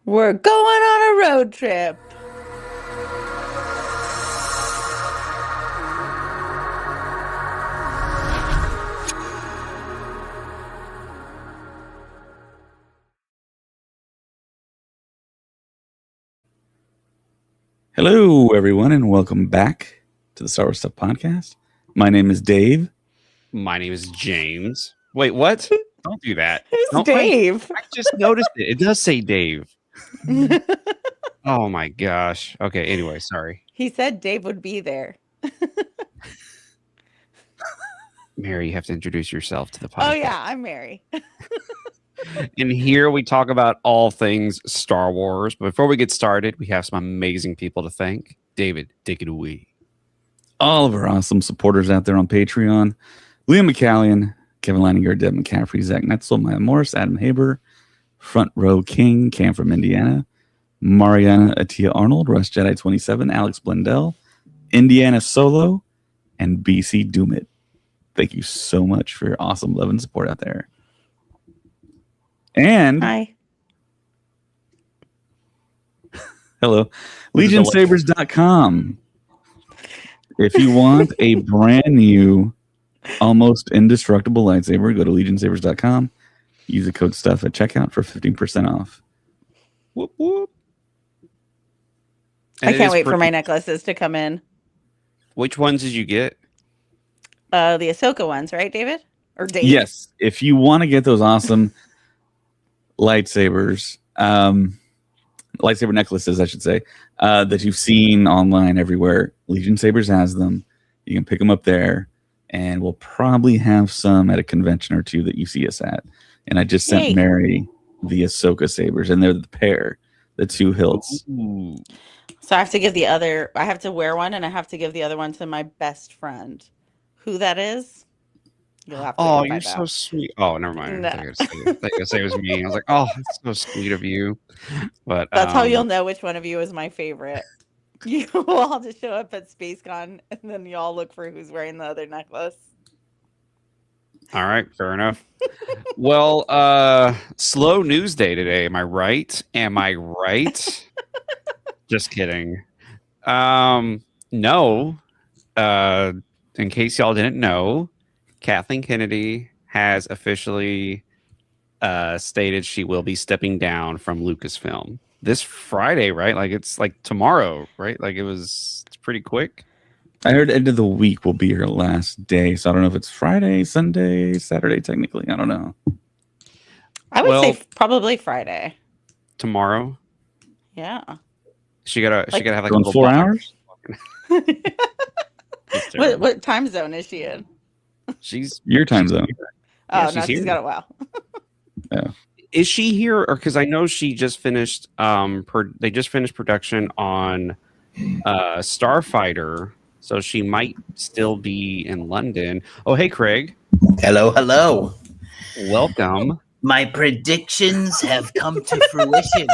We're going on a road trip. Hello, everyone, and welcome back to the Star Wars Stuff Podcast. My name is Dave. My name is James. Wait, what? Don't do that. Who's Don't Dave? I just noticed it. It does say Dave. Oh my gosh. Okay, anyway, sorry. He said Dave would be there. Mary, you have to introduce yourself to the podcast. Oh, yeah, I'm Mary. And here we talk about all things Star Wars. But before we get started, we have some amazing people to thank. David, take it away. All of our awesome supporters out there on Patreon. Liam McCallion, Kevin Leininger, Deb McCaffrey, Zach Netzel, Maya Morris, Adam Haber, Front Row King, Cam from Indiana, Mariana Atia Arnold, Rush Jedi 27, Alex Blendell, Indiana Solo, and BC Doomit. Thank you so much for your awesome love and support out there. And Hi. hello, LegionSabers.com. If you want a brand new, almost indestructible lightsaber, go to LegionSabers.com. Use the code STUFF at checkout for 15% off. Whoop, whoop. I can't wait for my necklaces to come in. Which ones did you get? The Ahsoka ones, right, David? Or Dave? Yes, if you want to get those awesome lightsabers, lightsaber necklaces, I should say, that you've seen online everywhere, Legion Sabers has them. You can pick them up there, and we'll probably have some at a convention or two that you see us at. And I just sent Yay. Mary the Ahsoka sabers, and they're the pair, the two hilts. Ooh. So I have to give I have to wear one, and I have to give the other one to my best friend. Who that is? You'll have to Oh, find you're so out. sweet. Oh, never mind. No. I was going to say it was me. I was like, oh, that's so sweet of you. But That's how you'll know which one of you is my favorite. You will all just show up at SpaceCon, and then you all look for who's wearing the other necklace. All right, fair enough. Well, slow news day today. Am I right? Just kidding. No. In case y'all didn't know, Kathleen Kennedy has officially stated she will be stepping down from Lucasfilm this Friday, right? Like it's like tomorrow, right? Like it's pretty quick. I heard end of the week will be her last day, so I don't know if it's Friday, Sunday, Saturday, technically. I don't know. I would say probably Friday. Tomorrow. Yeah. She gotta have like in a 4 hours. What time zone is she in? She's Your time zone. Oh, Yeah, no, she's got a while. Yeah. Is she here, or because I know she just finished? They just finished production on Starfighter, so she might still be in London. Oh, hey, Craig. Hello, hello. Welcome. My predictions have come to fruition.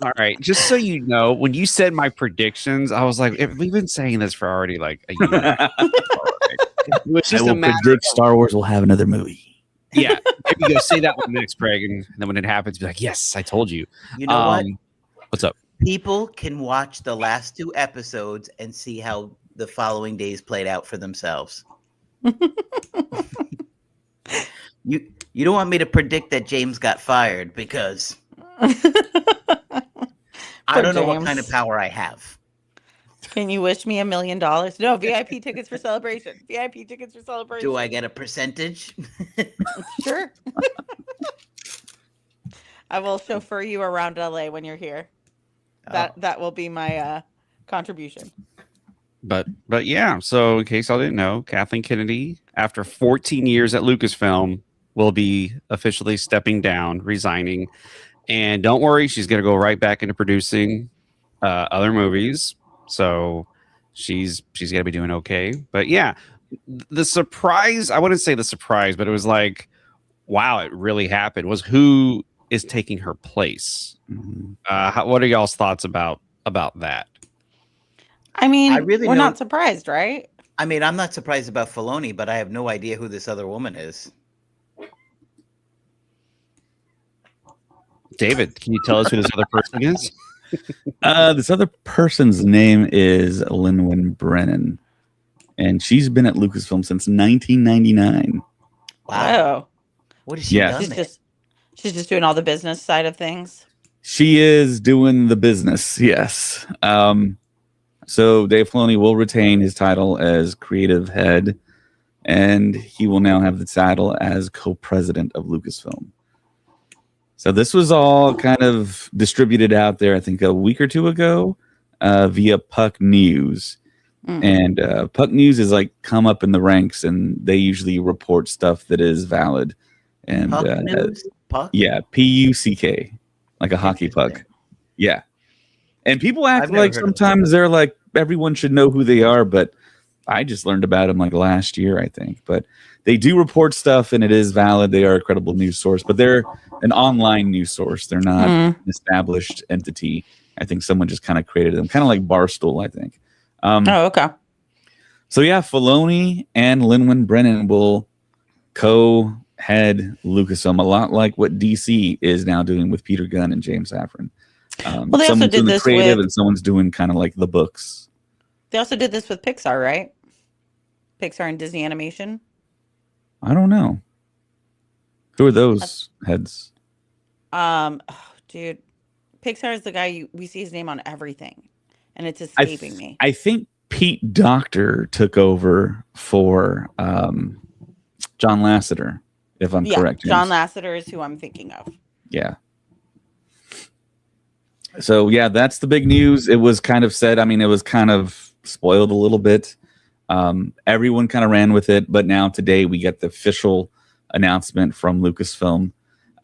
All right, just so you know, when you said my predictions, I was like, we've been saying this for already like a year. It was just a matter predict Star Wars will have another movie. Yeah, maybe go say that one next, Craig, and then when it happens, be like, "Yes, I told you." You know what? What's up? People can watch the last 2 episodes and see how the following days played out for themselves. You don't want me to predict that James got fired because I don't know what kind of power I have. Can you wish me $1 million? No, VIP tickets for celebration. VIP tickets for celebration. Do I get a percentage? Sure. I will chauffeur you around LA when you're here. That will be my contribution. But yeah, so in case I didn't know, Kathleen Kennedy, after 14 years at Lucasfilm, will be officially stepping down, resigning. And don't worry, she's going to go right back into producing other movies. So she's going to be doing okay. But yeah, the surprise, I wouldn't say the surprise, but it was like, wow, it really happened, was who is taking her place. Mm-hmm. What are y'all's thoughts about that? I mean, we're not surprised, right? I mean, I'm not surprised about Filoni, but I have no idea who this other woman is. David, can you tell us who this other person is? This other person's name is Lynn Brennan, and she's been at Lucasfilm since 1999. Wow. What has she Yes. done She's there? just doing all the business side of things. She is doing the business, yes. So Dave Filoni will retain his title as creative head, and he will now have the title as co-president of Lucasfilm. So this was all kind of distributed out there, I think, a week or two ago via Puck News. And Puck News is like come up in the ranks, and they usually report stuff that is valid. And Puck News? Puck? yeah, Puck, like a hockey puck. Yeah. And people act I've never like heard of it. sometimes they're like everyone should know who they are, but I just learned about them like last year, I think. But they do report stuff, and it is valid. They are a credible news source, but they're an online news source. They're not an established entity. I think someone just kind of created them, kind of like Barstool, I think. Oh, okay. So yeah, Filoni and Lin-Wen Brennan will co-head Lucasfilm, a lot like what DC is now doing with Peter Gunn and James Safran. Well, they also someone's did doing the this creative, with. and someone's doing kind of like the books. They also did this with Pixar, right? Pixar and Disney Animation. I don't know. Who are those heads? Oh, dude, Pixar is the guy we see his name on everything, and it's escaping me. I think Pete Docter took over for John Lasseter, if I'm correct. John Lasseter is who I'm thinking of. Yeah. So yeah, that's the big news. It was kind of said. I mean, it was kind of spoiled a little bit. Everyone kind of ran with it, but now today we get the official announcement from Lucasfilm.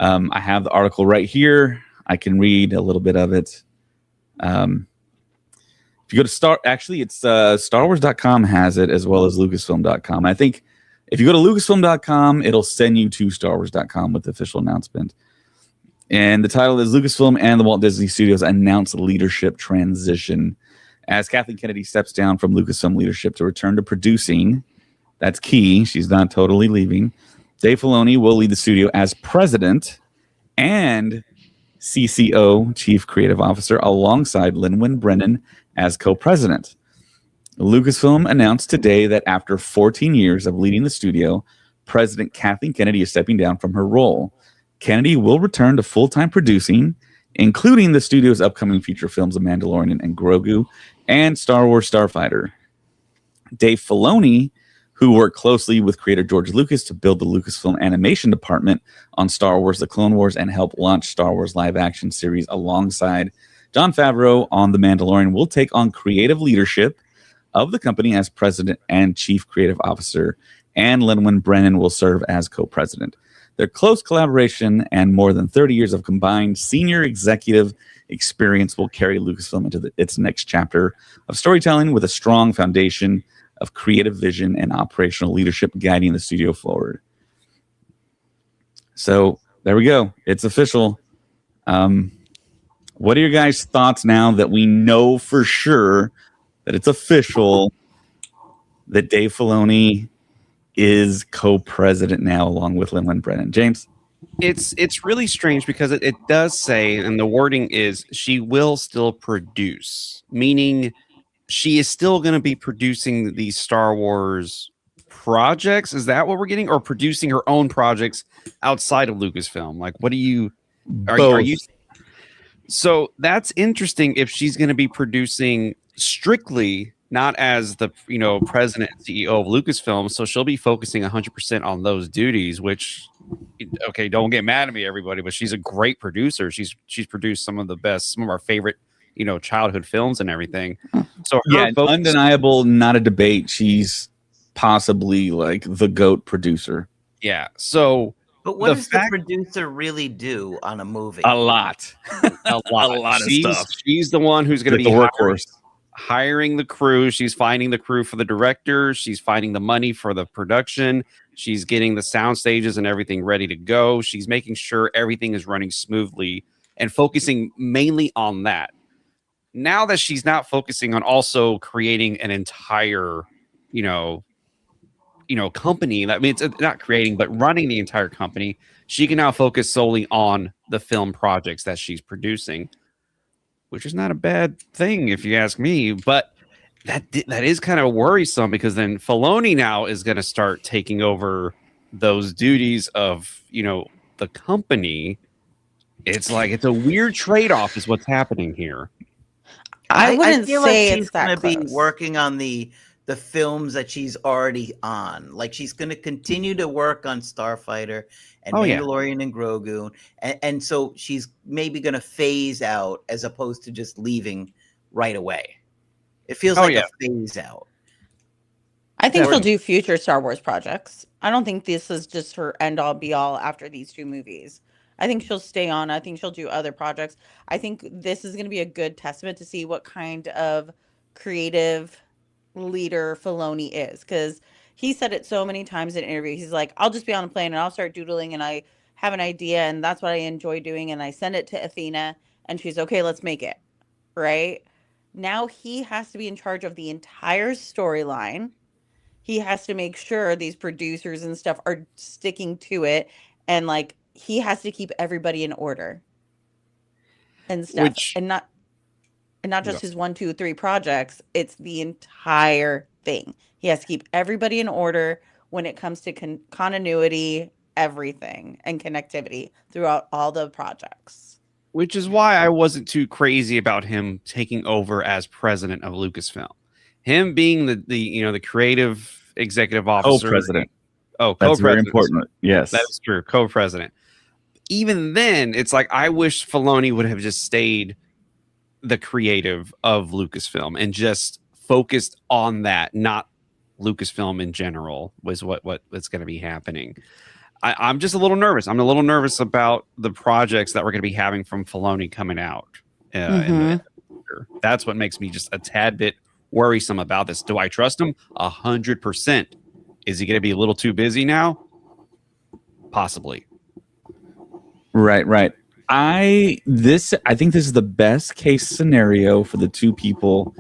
I have the article right here. I can read a little bit of it. If you go to it's StarWars.com has it, as well as Lucasfilm.com. I think if you go to Lucasfilm.com, it'll send you to StarWars.com with the official announcement. And the title is Lucasfilm and the Walt Disney Studios announce leadership transition as Kathleen Kennedy steps down from Lucasfilm leadership to return to producing. That's key. She's not totally leaving. Dave Filoni will lead the studio as president and CCO, Chief Creative Officer, alongside Lin-Wen Brennan as co-president. Lucasfilm announced today that after 14 years of leading the studio, President Kathleen Kennedy is stepping down from her role. Kennedy will return to full-time producing, including the studio's upcoming feature films of Mandalorian and Grogu and Star Wars Starfighter. Dave Filoni, who worked closely with creator George Lucas to build the Lucasfilm animation department on Star Wars The Clone Wars and help launch Star Wars live-action series alongside Jon Favreau on The Mandalorian, will take on creative leadership of the company as president and chief creative officer, and Lin-Wen Brennan will serve as co-president. Their close collaboration and more than 30 years of combined senior executive experience will carry Lucasfilm into its next chapter of storytelling with a strong foundation of creative vision and operational leadership guiding the studio forward. So there we go. It's official. What are your guys' thoughts now that we know for sure that it's official that Dave Filoni is co-president now along with Lin-Wen Brennan? James? It's really strange because it does say, and the wording is, she will still produce, meaning she is still going to be producing these Star Wars projects. Is that what we're getting? Or producing her own projects outside of Lucasfilm? Like, what do you... Are you... So that's interesting if she's going to be producing strictly, not as the president and CEO of Lucasfilm. So she'll be focusing 100% on those duties, which, okay, don't get mad at me, everybody, but she's a great producer. She's produced some of our favorite, childhood films and everything. So yeah, undeniable, not a debate. She's possibly like the GOAT producer. Yeah. So, but what does the producer really do on a movie? A lot. A lot of stuff. She's the one who's going to be the workhorse. Hiring the crew. She's finding the crew for the director. She's finding the money for the production. She's getting the sound stages and everything ready to go. She's making sure everything is running smoothly and focusing mainly on that. Now that she's not focusing on also creating an entire, company. I mean, it's not creating, but running the entire company. She can now focus solely on the film projects that she's producing, which is not a bad thing if you ask me. But that is kind of worrisome because then Filoni now is going to start taking over those duties of the company. It's like it's a weird trade-off is what's happening here. I wouldn't feel say like she's it's that gonna be close. working on the films that she's already on. Like she's gonna continue to work on Starfighter and Oh, yeah. Mandalorian and Grogu, and so she's maybe gonna phase out as opposed to just leaving right away. It feels Oh, like yeah. a phase out. I think she'll Definitely. do future Star Wars projects. I don't think this is just her end all be all after these 2 movies. I think she'll stay on. I think she'll do other projects. I think this is going to be a good testament to see what kind of creative leader Filoni is, because he said it so many times in interviews. He's like, I'll just be on a plane and I'll start doodling and I have an idea and that's what I enjoy doing and I send it to Athena and she's okay, let's make it. Right? Now he has to be in charge of the entire storyline. He has to make sure these producers and stuff are sticking to it, and like he has to keep everybody in order and stuff, Which and not Yeah. just his 1, 2, 3 projects. It's the entire thing. He has to keep everybody in order when it comes to continuity, everything, and connectivity throughout all the projects. which is why I wasn't too crazy about him taking over as president of Lucasfilm. Him being the creative executive officer. Co-president. Oh, That's very co-president. important. Yes. That is true. Co-president. Even then, it's like I wish Filoni would have just stayed the creative of Lucasfilm and just focused on that, not Lucasfilm in general, was what's going to be happening. I'm just a little nervous. I'm a little nervous about the projects that we're going to be having from Filoni coming out. In the future. That's what makes me just a tad bit worrisome about this. Do I trust him? 100%. Is he going to be a little too busy now? Possibly. Right. I think this is the best case scenario for the 2 people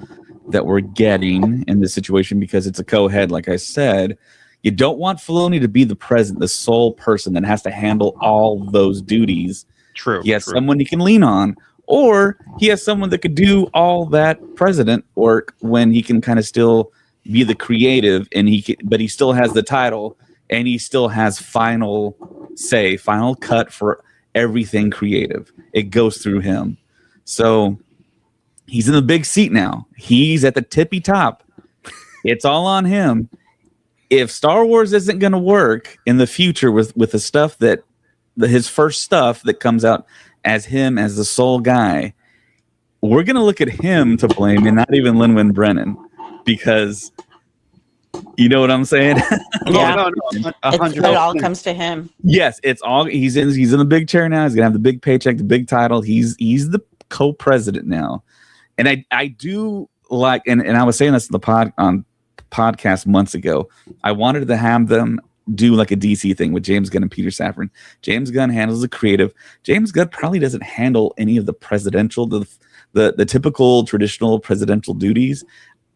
that we're getting in this situation because it's a co-head, like I said. You don't want Filoni to be the sole person that has to handle all those duties. True. He has someone he can lean on, or he has someone that could do all that president work when he can kind of still be the creative, but he still has the title and he still has final cut for everything creative. It goes through him. So he's in the big seat now. He's at the tippy top. It's all on him. If Star Wars isn't going to work in the future with the stuff his first stuff that comes out as him as the sole guy, we're going to look at him to blame and not even Lin-Manuel Brennan, because you know what I'm saying? Yeah. No, It all comes to him. Yes, it's all he's in the big chair now. He's gonna have the big paycheck, the big title. He's the co-president now. And I do like, and I was saying this on the podcast months ago. I wanted to have them do like a DC thing with James Gunn and Peter Safran. James Gunn handles the creative. James Gunn probably doesn't handle any of the presidential, the typical traditional presidential duties.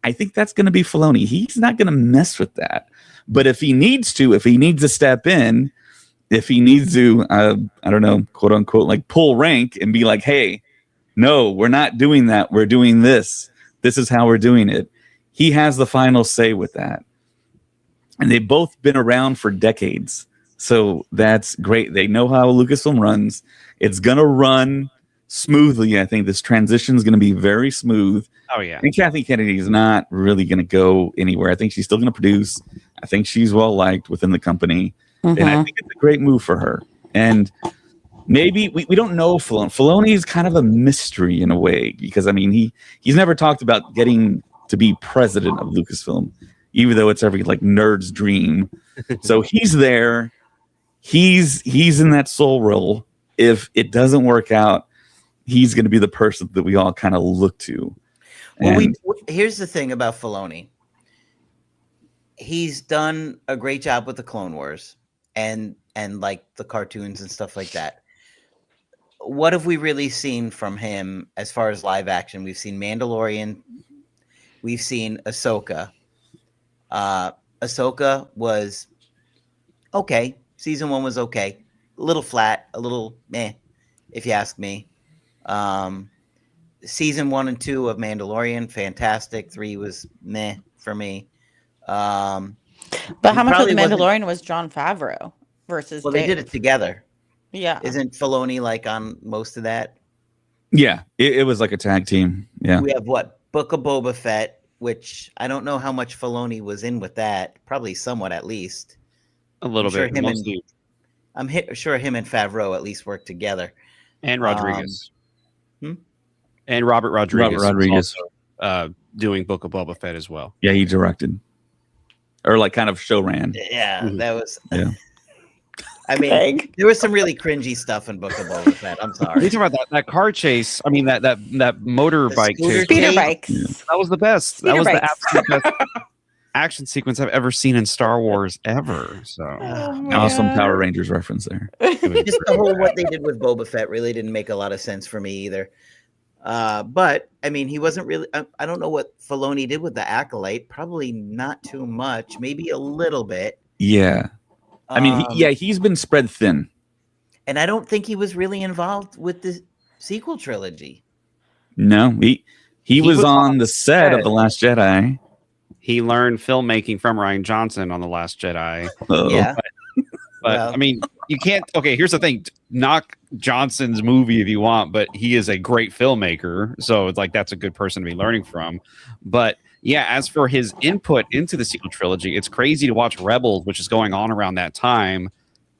I think that's going to be Filoni. He's not going to mess with that. But if he needs to step in, if he needs to, I don't know, quote unquote, like pull rank and be like, hey, no, we're not doing that. We're doing this. This is how we're doing it. He has the final say with that. And they've both been around for decades. So that's great. They know how Lucasfilm runs. It's going to run smoothly. I think this transition is going to be very smooth. Oh, yeah. And Kathleen Kennedy is not really going to go anywhere. I think she's still going to produce. I think she's well liked within the company. Mm-hmm. And I think it's a great move for her. And maybe we don't know Filoni. Filoni is kind of a mystery in a way, because I mean he's never talked about getting to be president of Lucasfilm, even though it's every like nerd's dream. So he's there. He's in that sole role. If it doesn't work out, he's going to be the person that we all kind of look to. Well, here's the thing about Filoni. He's done a great job with the Clone Wars and like the cartoons and stuff like that. What have we really seen from him as far as live action? We've seen Mandalorian. We've seen Ahsoka. Ahsoka was okay. Season 1 was okay. A little flat, a little meh, if you ask me. Season 1 and 2 of Mandalorian, fantastic. 3 was meh for me. But He how much of the probably wasn't. Mandalorian was John Favreau versus Well, they did it Dave? together. Yeah. Isn't Filoni like on most of that? Yeah, it was like a tag team. Yeah. We have what? Book of Boba Fett, which I don't know how much Filoni was in with that. Probably somewhat, at least. A little sure bit, him and- mostly. Sure him and Favreau at least worked together. And Rodriguez. hmm? And Robert Rodriguez. Robert Rodriguez. Was also, doing Book of Boba Fett as well. Yeah, he directed. Or like kind of show ran. Yeah, Mhm. that was. Yeah. I mean, Egg. there was some really cringy stuff in Book of Boba Fett. I'm You sorry. talking about that car chase? I mean that motorbike scooter chase. Speeder Chase? bikes. Yeah. That was the best. Speeder That was bikes. the absolute best action sequence I've ever seen in Star Wars ever. So Oh, Awesome man. Power Rangers reference there. it was Just the whole what they did with Boba Fett really didn't make a lot of sense for me either. But I mean, he wasn't really. I don't know what Filoni did with the Acolyte. Probably not too much. Maybe a little bit. Yeah. I mean, he's been spread thin. And I don't think he was really involved with the sequel trilogy. No, he was was on on the set of set. The Last Jedi. he learned filmmaking from Rian Johnson on The Last Jedi. Uh-oh. Yeah. But Well- I mean, you can't. Okay, here's the thing: knock Johnson's movie if you want, but he is a great filmmaker, so it's like that's a good person to be learning from. But yeah, as for his input into the sequel trilogy, it's crazy to watch Rebels, which is going on around that time,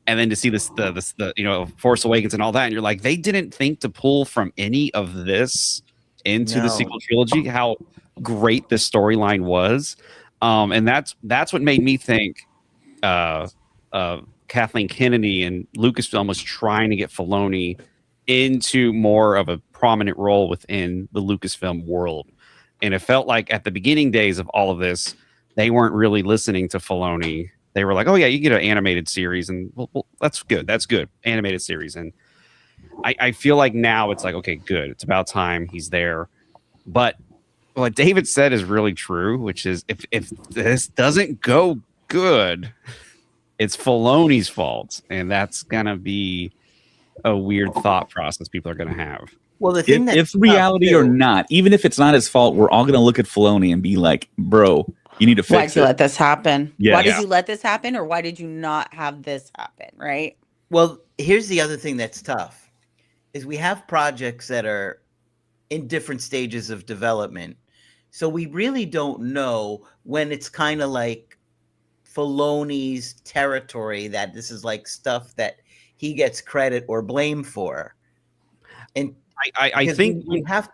and then to see the Force Awakens and all that, and you're like, they didn't think to pull from any of this into the No. sequel trilogy. How great this storyline was, and that's what made me think. Kathleen Kennedy and Lucasfilm was trying to get Filoni into more of a prominent role within the Lucasfilm world. And it felt like at the beginning days of all of this, they weren't really listening to Filoni. They were like, oh, yeah, you get an animated series. And well, that's good. That's good. Animated series. And I feel like now it's like, okay, good. It's about time he's there. But what David said is really true, which is if this doesn't go good, it's Filoni's fault, and that's gonna be a weird thought process people are gonna have. Well, the thing If reality or not, even if it's not his fault, we're all going to look at Filoni and be like, bro, you need to Why fix did you it. let this happen? Yeah. Why did Yeah. you let this happen, or why did you not have this happen? Right? Well, here's the other thing that's tough is we have projects that are in different stages of development. So we really don't know when it's kind of like Filoni's territory that this is like stuff that he gets credit or blame for. And I because think we have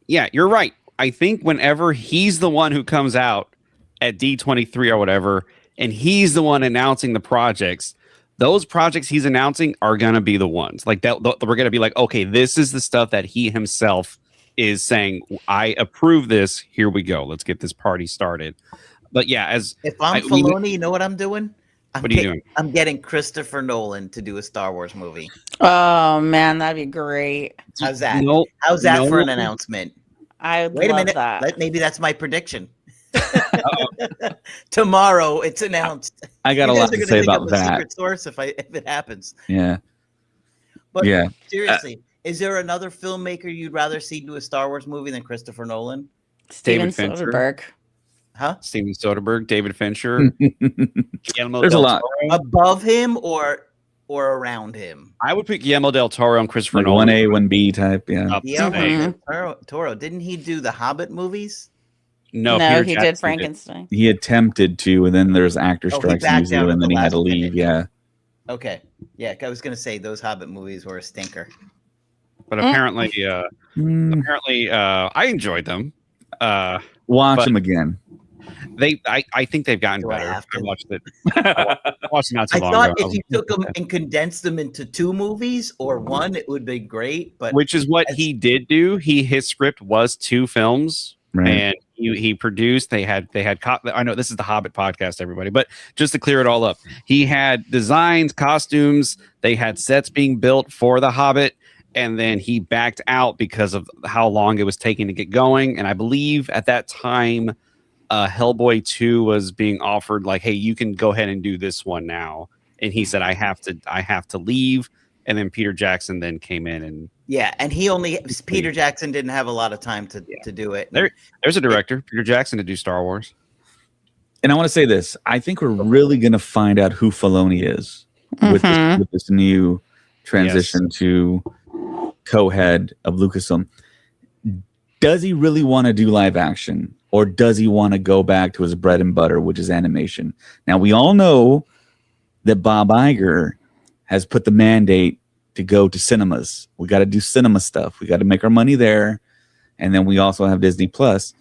yeah, you're right. I think whenever he's the one who comes out at D23 or whatever, and he's the one announcing the projects, those projects he's announcing are gonna be the ones like that. We're gonna be like, okay, this is the stuff that he himself is saying. I approve this. Here we go. Let's get this party started. But yeah, if I'm we- Filoni, you know what I'm doing? what are you doing? I'm getting Christopher Nolan to do a Star Wars movie. Oh man, that'd be great. How's that? No, How's that for an no. announcement? I would Wait a love minute. that. Maybe that's my prediction. Tomorrow it's announced. I got a You guys lot are to gonna say think about I'm a that. secret source if it happens. Yeah. But Yeah. seriously, is there another filmmaker you'd rather see do a Star Wars movie than Christopher Nolan? Steven David Fincher. Soderbergh. Huh? Steven Soderbergh, David Fincher, Guillermo There's a del lot. Toro. Above him or around him? I would pick Guillermo del Toro and Christopher Like Nolan. 1A, 1B type. Yeah. Up Yeah, to Mhm. there. Toro. Didn't he do the Hobbit movies? No, No, Peter he Jackson did Frankenstein. He attempted to, and then there's actor Oh, he strikes in backed New Zealand, out and at then the he had to last leave. minute. Yeah. Okay. Yeah, I was gonna say those Hobbit movies were a stinker. But apparently, Mm, I enjoyed them. watch But- him again. I think they've gotten Do I better. have to? I watched it. I watched it not too I long thought ago. if you took them and condensed them into 2 movies or 1, it would be great. But Which is what as- he did do. His script was 2 films, Right. and he produced. They had. I know this is the Hobbit podcast, everybody, but just to clear it all up, he had designs, costumes. They had sets being built for the Hobbit, and then he backed out because of how long it was taking to get going. And I believe at that time, Hellboy 2 was being offered, like, hey, you can go ahead and do this one now, and he said, I have to leave, and then Peter Jackson then came in and and Peter Jackson didn't have a lot of time to do it. There's a director, Peter Jackson, to do Star Wars. And I want to say this: I think we're really going to find out who Filoni is with this new transition to co-head of Lucasfilm. Does he really want to do live action, or does he want to go back to his bread and butter, which is animation? Now, we all know that Bob Iger has put the mandate to go to cinemas. We got to do cinema stuff. We got to make our money there. And then we also have Disney Plus.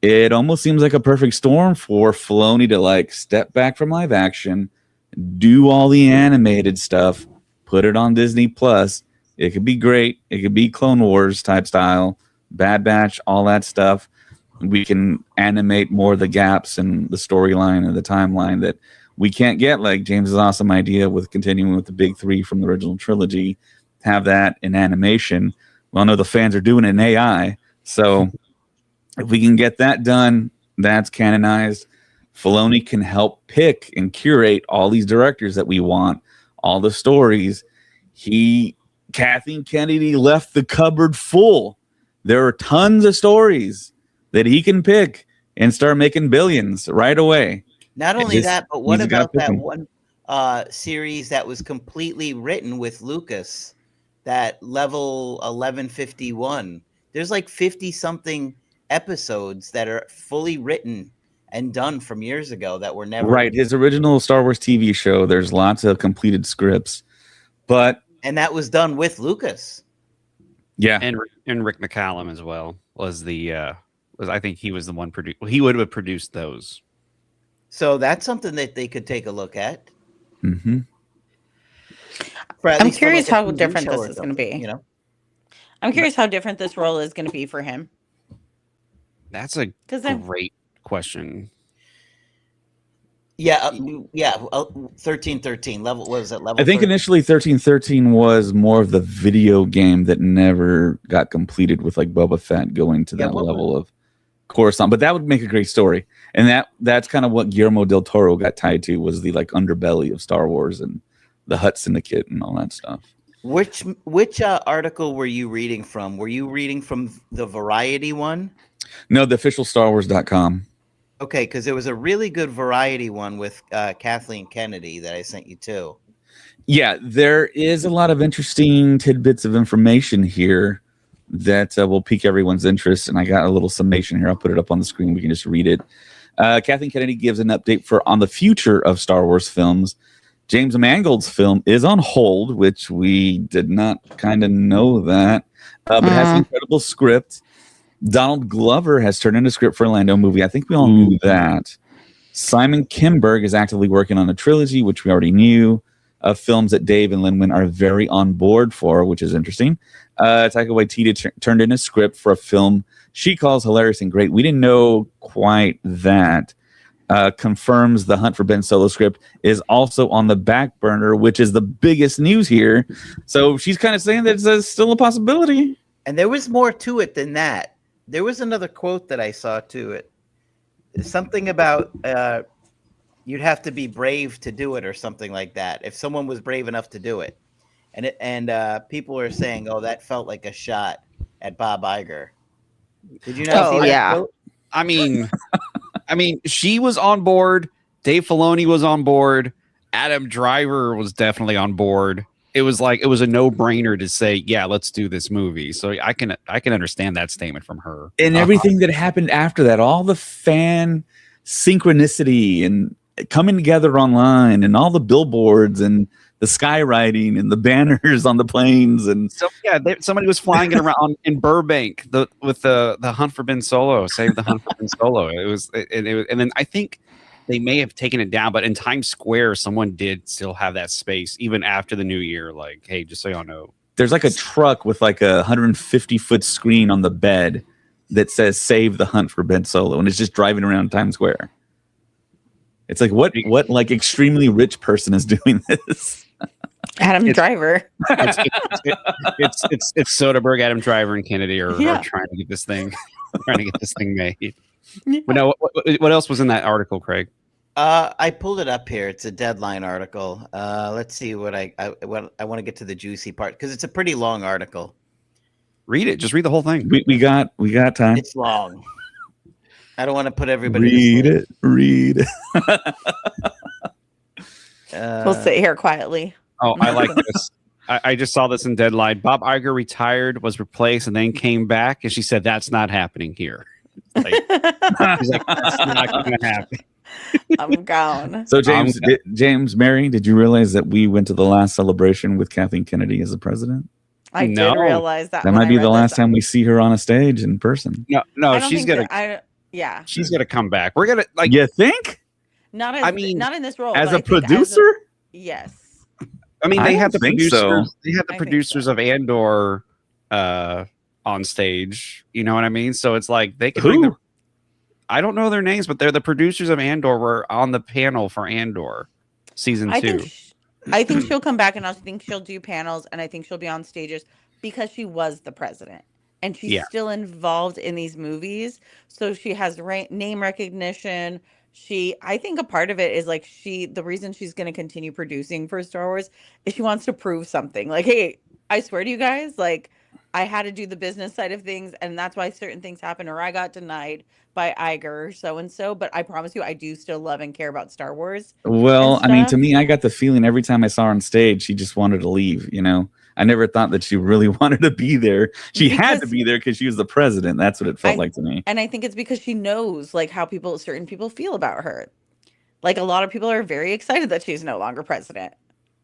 It almost seems like a perfect storm for Filoni to like step back from live action, do all the animated stuff, put it on Disney Plus. It could be great. It could be Clone Wars type style, Bad Batch, all that stuff. We can animate more of the gaps in the storyline and the timeline that we can't get, like James's awesome idea with continuing with the big three from the original trilogy. Have that in animation. Well, I know the fans are doing it in AI. So if we can get that done, that's canonized. Filoni can help pick and curate all these directors that we want, all the stories. Kathleen Kennedy left the cupboard full. There are tons of stories that he can pick and start making billions right away. Not only that, but what about that one series that was completely written with Lucas, that Level 1151? There's like 50-something episodes that are fully written and done from years ago that were never... Right, his original Star Wars TV show, there's lots of completed scripts, and that was done with Lucas. Yeah. And Rick McCallum as well was I think he was the one he would have produced those. So that's something that they could take a look at. Mm-hmm. I'm curious how different this is going to be. You know, I'm curious how different this role is going to be for him. That's a great question. Yeah, 1313 level. What was it? Level. I think 13? initially 1313 was more of the video game that never got completed with like Boba Fett going to that level of Coruscant. But that would make a great story, and that's kind of what Guillermo del Toro got tied to, was the like underbelly of Star Wars and the Hutt Syndicate and all that stuff. Which article were you reading from? Were you reading from the Variety one? No, the official StarWars.com. Okay, because there was a really good Variety one with Kathleen Kennedy that I sent you too. Yeah, there is a lot of interesting tidbits of information here that will pique everyone's interest. And I got a little summation here. I'll put it up on the screen. We can just read it. Kathleen Kennedy gives an update on the future of Star Wars films. James Mangold's film is on hold, which we did not kind of know that, but it has an incredible script. Donald Glover has turned in a script for a Lando movie. I think we all knew that. Simon Kinberg is actively working on a trilogy, which we already knew, of films that Dave and Lin-Win are very on board for, which is interesting. Taika Waititi turned in a script for a film she calls hilarious and great. We didn't know quite that. Confirms the Hunt for Ben Solo script is also on the back burner, which is the biggest news here. So she's kind of saying that it's still a possibility. And there was more to it than that. There was another quote that I saw to it. Something about you'd have to be brave to do it or something like that. If someone was brave enough to do it. And people are saying, oh, that felt like a shot at Bob Iger. Did you not see that quote? I mean, she was on board. Dave Filoni was on board. Adam Driver was definitely on board. It was a no-brainer to say, yeah, let's do this movie. So I can understand that statement from her. And everything that happened after that, all the fan synchronicity and coming together online and all the billboards and the skywriting and the banners on the planes. And so, yeah, somebody was flying it around in Burbank with the Hunt for Ben Solo, Save the Hunt for Ben Solo. And then I think they may have taken it down, but in Times Square, someone did still have that space even after the new year. Like, hey, just so y'all know, there's like a truck with like a 150-foot screen on the bed that says "Save the Hunt for Ben Solo," and it's just driving around Times Square. It's like what like extremely rich person is doing this? Adam Driver. It's Soderbergh, Adam Driver, and Kennedy are trying to get this thing made. But no, what else was in that article, Craig? I pulled it up here. It's a Deadline article. Let's see what I want to get to the juicy part because it's a pretty long article. Read it. Just read the whole thing. We got time. It's long. I don't want to put everybody. Read it. We'll sit here quietly. Oh, I like this. I just saw this in Deadline. Bob Iger retired, was replaced, and then came back, and she said, "That's not happening here." Like, she's like, "That's not going to happen." I'm gone. So James, Mary, did you realize that we went to the last celebration with Kathleen Kennedy as the president? I No. did realize that. That might be the last time we see her on a stage in person. No, she's gonna. Yeah, She's gonna come back. We're gonna like. You think? not as. I mean, not in this role. As but a I think producer? yes. I mean, I they don't had the think producers. so. They had the I think producers so. of Andor on stage. You know what I mean? So it's like they can Who? bring the. I don't know their names, but they're the producers of Andor. Were on the panel for Andor season 2. I think she'll come back, and I think she'll do panels, and I think she'll be on stages because she was the president, and she's Yeah. still involved in these movies, so she has name recognition. I think a part of it is like the reason she's going to continue producing for Star Wars is she wants to prove something. Like, hey, I swear to you guys, like I had to do the business side of things, and that's why certain things happen, or I got denied by Iger, so and so. But I promise you, I do still love and care about Star Wars. Well, I mean, to stuff. me, I got the feeling every time I saw her on stage, she just wanted to leave. You know, I never thought that she really wanted to be there. She had to Because- be there because she was the president. That's what it felt I- like to me. And I think it's because she knows like how certain people feel about her. Like a lot of people are very excited that she's no longer president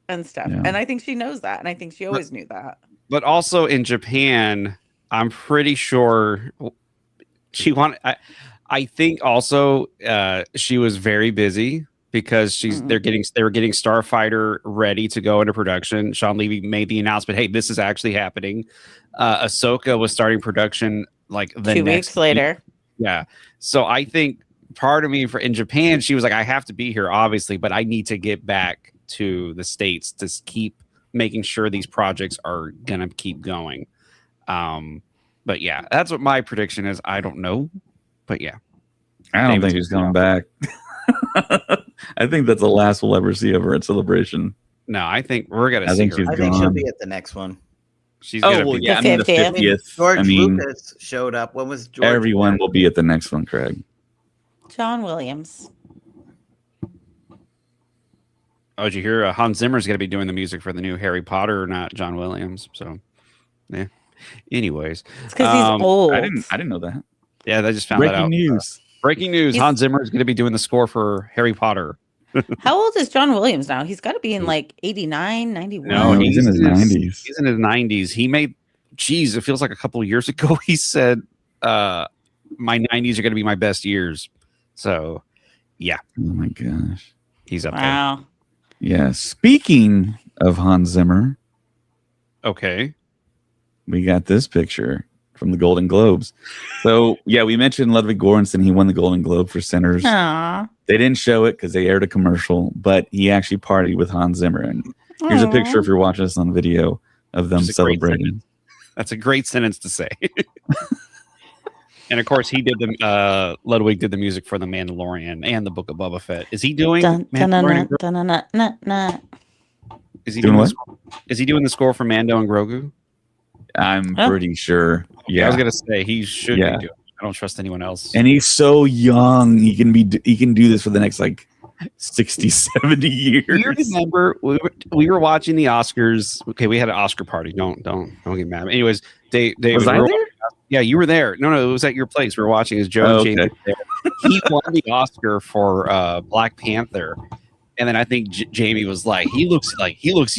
and stuff. Yeah. And I think she knows that. And I think she always knew that. But also in Japan, I'm pretty sure she wanted. I think also she was very busy because they were getting Starfighter ready to go into production. Sean Levy made the announcement, "Hey, this is actually happening." Ahsoka was starting production like the 2 next weeks later. Yeah. So I think part of me in Japan, she was like, I have to be here, obviously, but I need to get back to the States to keep making sure these projects are going to keep going. But yeah, that's what my prediction is. I don't know. But yeah. I don't David's think she's coming back. I think that's the last we'll ever see of her at Celebration. No, I think we're going to I see think her. she's I think she'll gone. be at the next one. She's gonna well, be yeah. I mean, the 50th. 50th. George I mean, Lucas showed up. When was George? everyone will be at the next one, Craig. John Williams. Oh, did you hear Hans Zimmer's going to be doing the music for the new Harry Potter, not John Williams? So, yeah. Anyways, It's because he's old. I didn't know that. yeah, I just found that Breaking out. news. Breaking news: He's- Hans Zimmer is going to be doing the score for Harry Potter. How old is John Williams now? He's got to be in like 89, 91. No, he's in his 90s. He's in his 90s. He made, geez, it feels like a couple of years ago. He said, "My 90s are going to be my best years." So, yeah, Oh my gosh. he's up Wow. Yeah. Speaking of Hans Zimmer, there. Okay. we got this picture from the Golden Globes. So yeah, we mentioned Ludwig Göransson. He won the Golden Globe for Sinners. Aw. They didn't show it because they aired a commercial, but he actually partied with Hans Zimmer. And here's a picture if you're watching this on video of them That's a great celebrating. That's a great sentence to say. And of course, he did Ludwig did the music for The Mandalorian and the Book of Boba Fett. Is he doing Dun, dun, dun, Mandalorian? dun, dun, dun, dun, dun. Is he Doing doing what? the score? Is he doing the score for Mando and Grogu? I'm Huh? pretty sure. I Yeah. was gonna say he should Yeah. be doing it. I don't trust anyone else. And he's so young. He can do this for the next like 60, 70 years. Do you remember we were watching the Oscars? Okay, we had an Oscar party. Don't get mad. Anyways, Dave, Was I there? Yeah, you were there. No, it was at your place. We were watching as Joe Oh, and James okay. were there. He won the Oscar for Black Panther. And then I think Jamie was like, he looks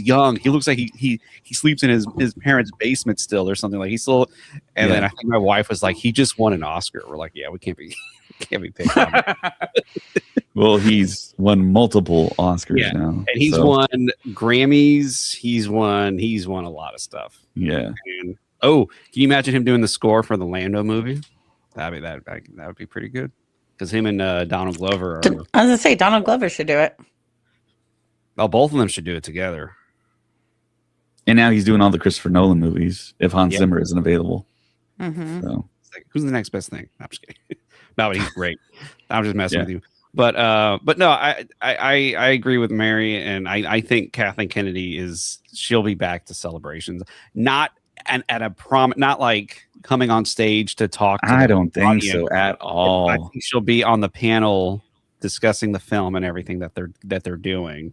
young. He looks like he sleeps in his parents' basement still or something. Like he's still. And then I think my wife was like, he just won an Oscar. We're like, yeah, we can't be picked on. Well, he's won multiple Oscars Yeah. now. And he's so, won Grammys. He's won a lot of stuff. Yeah. And can you imagine him doing the score for the Lando movie? That would be pretty good. Because him and Donald Glover I was gonna say Donald Glover should do it. both of them should do it together. And now he's doing all the Christopher Nolan movies if Hans Yeah. Zimmer isn't available. Hmm. So It's like, who's the next best thing? I'm just kidding. No, but he's great. I'm just messing Yeah. with you. But no, I agree with Mary, and I think Kathleen Kennedy she'll be back to Celebrations, not at a not like coming on stage to talk to I the don't think audience. so at I all. think she'll be on the panel discussing the film and everything that they're doing.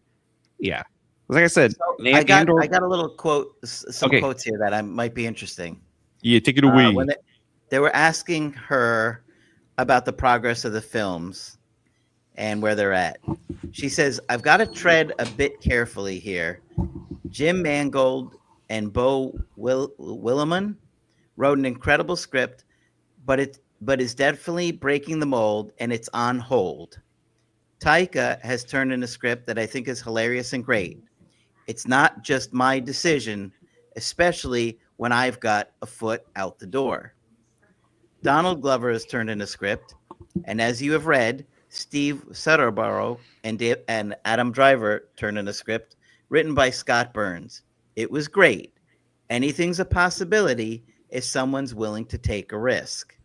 Yeah, like I said, I got Andor. I got a little quote, some Okay. quotes here that might be interesting. Yeah, take it away. When they were asking her about the progress of the films and where they're at, she says, "I've got to tread a bit carefully here. Jim Mangold and Bo Willimon wrote an incredible script, but is definitely breaking the mold, and it's on hold. Taika has turned in a script that I think is hilarious and great. It's not just my decision, especially when I've got a foot out the door. Donald Glover has turned in a script, and as you have read, Steve Soderbergh and Adam Driver turned in a script written by Scott Burns. It was great. Anything's a possibility if someone's willing to take a risk."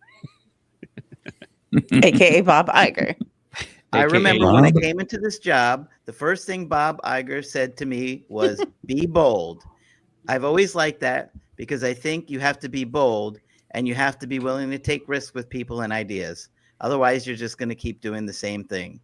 AKA Bob Iger. I AKA remember when I Bob. came into this job, the first thing Bob Iger said to me was, "Be bold." I've always liked that because I think you have to be bold and you have to be willing to take risks with people and ideas. Otherwise, you're just going to keep doing the same thing.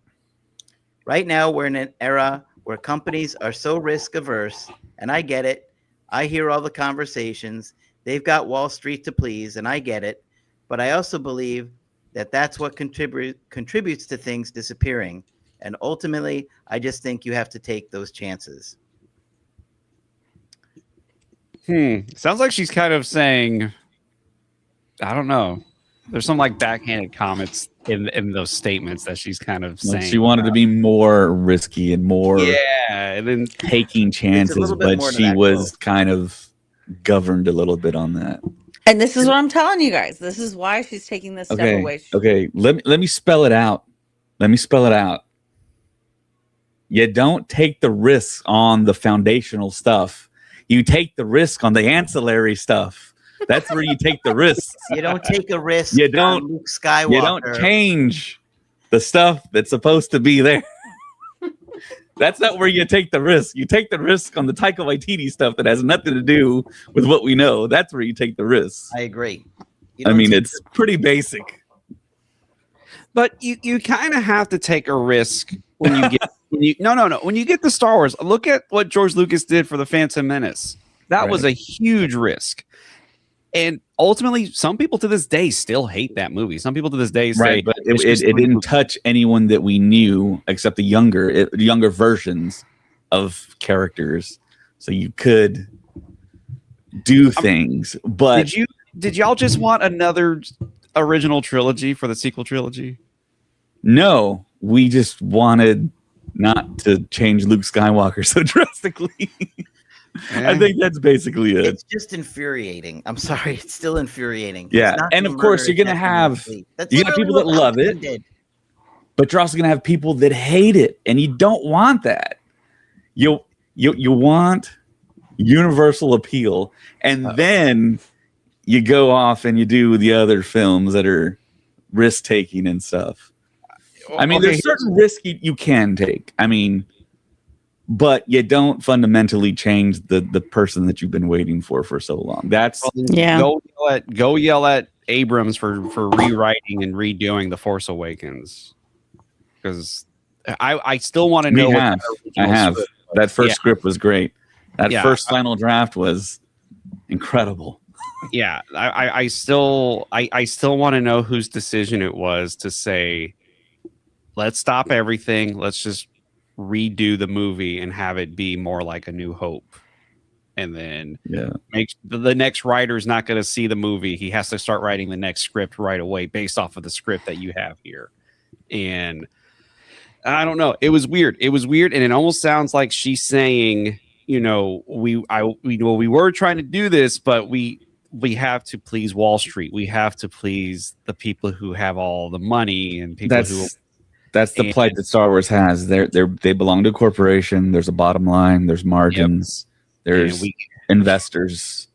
Right now, we're in an era where companies are so risk averse, and I get it. I hear all the conversations. They've got Wall Street to please, and I get it. But I also believe that that's what contributes to things disappearing. And ultimately, I just think you have to take those chances. Sounds like she's kind of saying, I don't know. There's some like backhanded comments in those statements that she's kind of Like saying. she wanted to be more risky and more Yeah, and then taking chances, little bit but more to she that was quote. kind of governed a little bit on that. And this is what I'm telling you guys. This is why she's taking this step Okay. away. Okay. Let me spell it out. Let me spell it out. You don't take the risk on the foundational stuff. You take the risk on the ancillary stuff. That's where you take the risks. You don't take a risk. You don't- on Luke Skywalker. You don't change the stuff that's supposed to be there. That's not where you take the risk. You take the risk on the Taika Waititi stuff that has nothing to do with what we know. That's where you take the risk. I agree. You I don't mean, take it's pretty basic. but you kind of have to take a risk when you get when you get to Star Wars. Look at what George Lucas did for the Phantom Menace. That was a huge risk. And ultimately, some people to this day still hate that movie. Some people to this day say, Right, but it didn't touch anyone that we knew except the younger versions of characters. So you could do things, but did y'all just want another original trilogy for the sequel trilogy? no, we just wanted not to change Luke Skywalker so drastically. I think that's basically it. It's just infuriating. I'm sorry, it's still infuriating. Yeah, It's not and the of course murder, you're gonna it's not the have sleep. That's you got people literally that what love it. Palpatine did. But you're also gonna have people that hate it, and you don't want that. You want universal appeal, and then you go off and you do the other films that are risk taking and stuff. I mean, there's certain risks you can take. I mean, but you don't fundamentally change the person that you've been waiting for so long. That's Go yell at Abrams for rewriting and redoing The Force Awakens, because I still want to know. I have. That first script was great. That first final draft was incredible. Yeah, I still want to know whose decision it was to say, let's stop everything. Let's just redo the movie and have it be more like A New Hope. And then make the next writer's not going to see the movie. He has to start writing the next script right away based off of the script that you have here. And I don't know. It was weird. And it almost sounds like she's saying, we were trying to do this, but we have to please Wall Street. We have to please the people who have all the money and people That's the plight that Star Wars has. They belong to a corporation. There's a bottom line. There's margins. There's investors.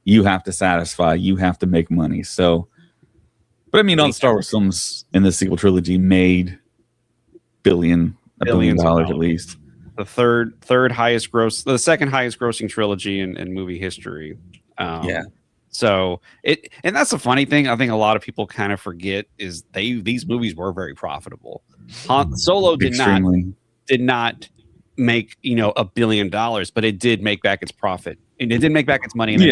You have to satisfy. You have to make money. So But I mean, all the Star Wars films in the sequel trilogy made $1 billion at least. The third highest gross, the second highest grossing trilogy in movie history. Yeah. So and that's the funny thing. I think a lot of people kind of forget is these movies were very profitable. Solo did not make $1 billion, but it did make back its profit. And it did make back its money. And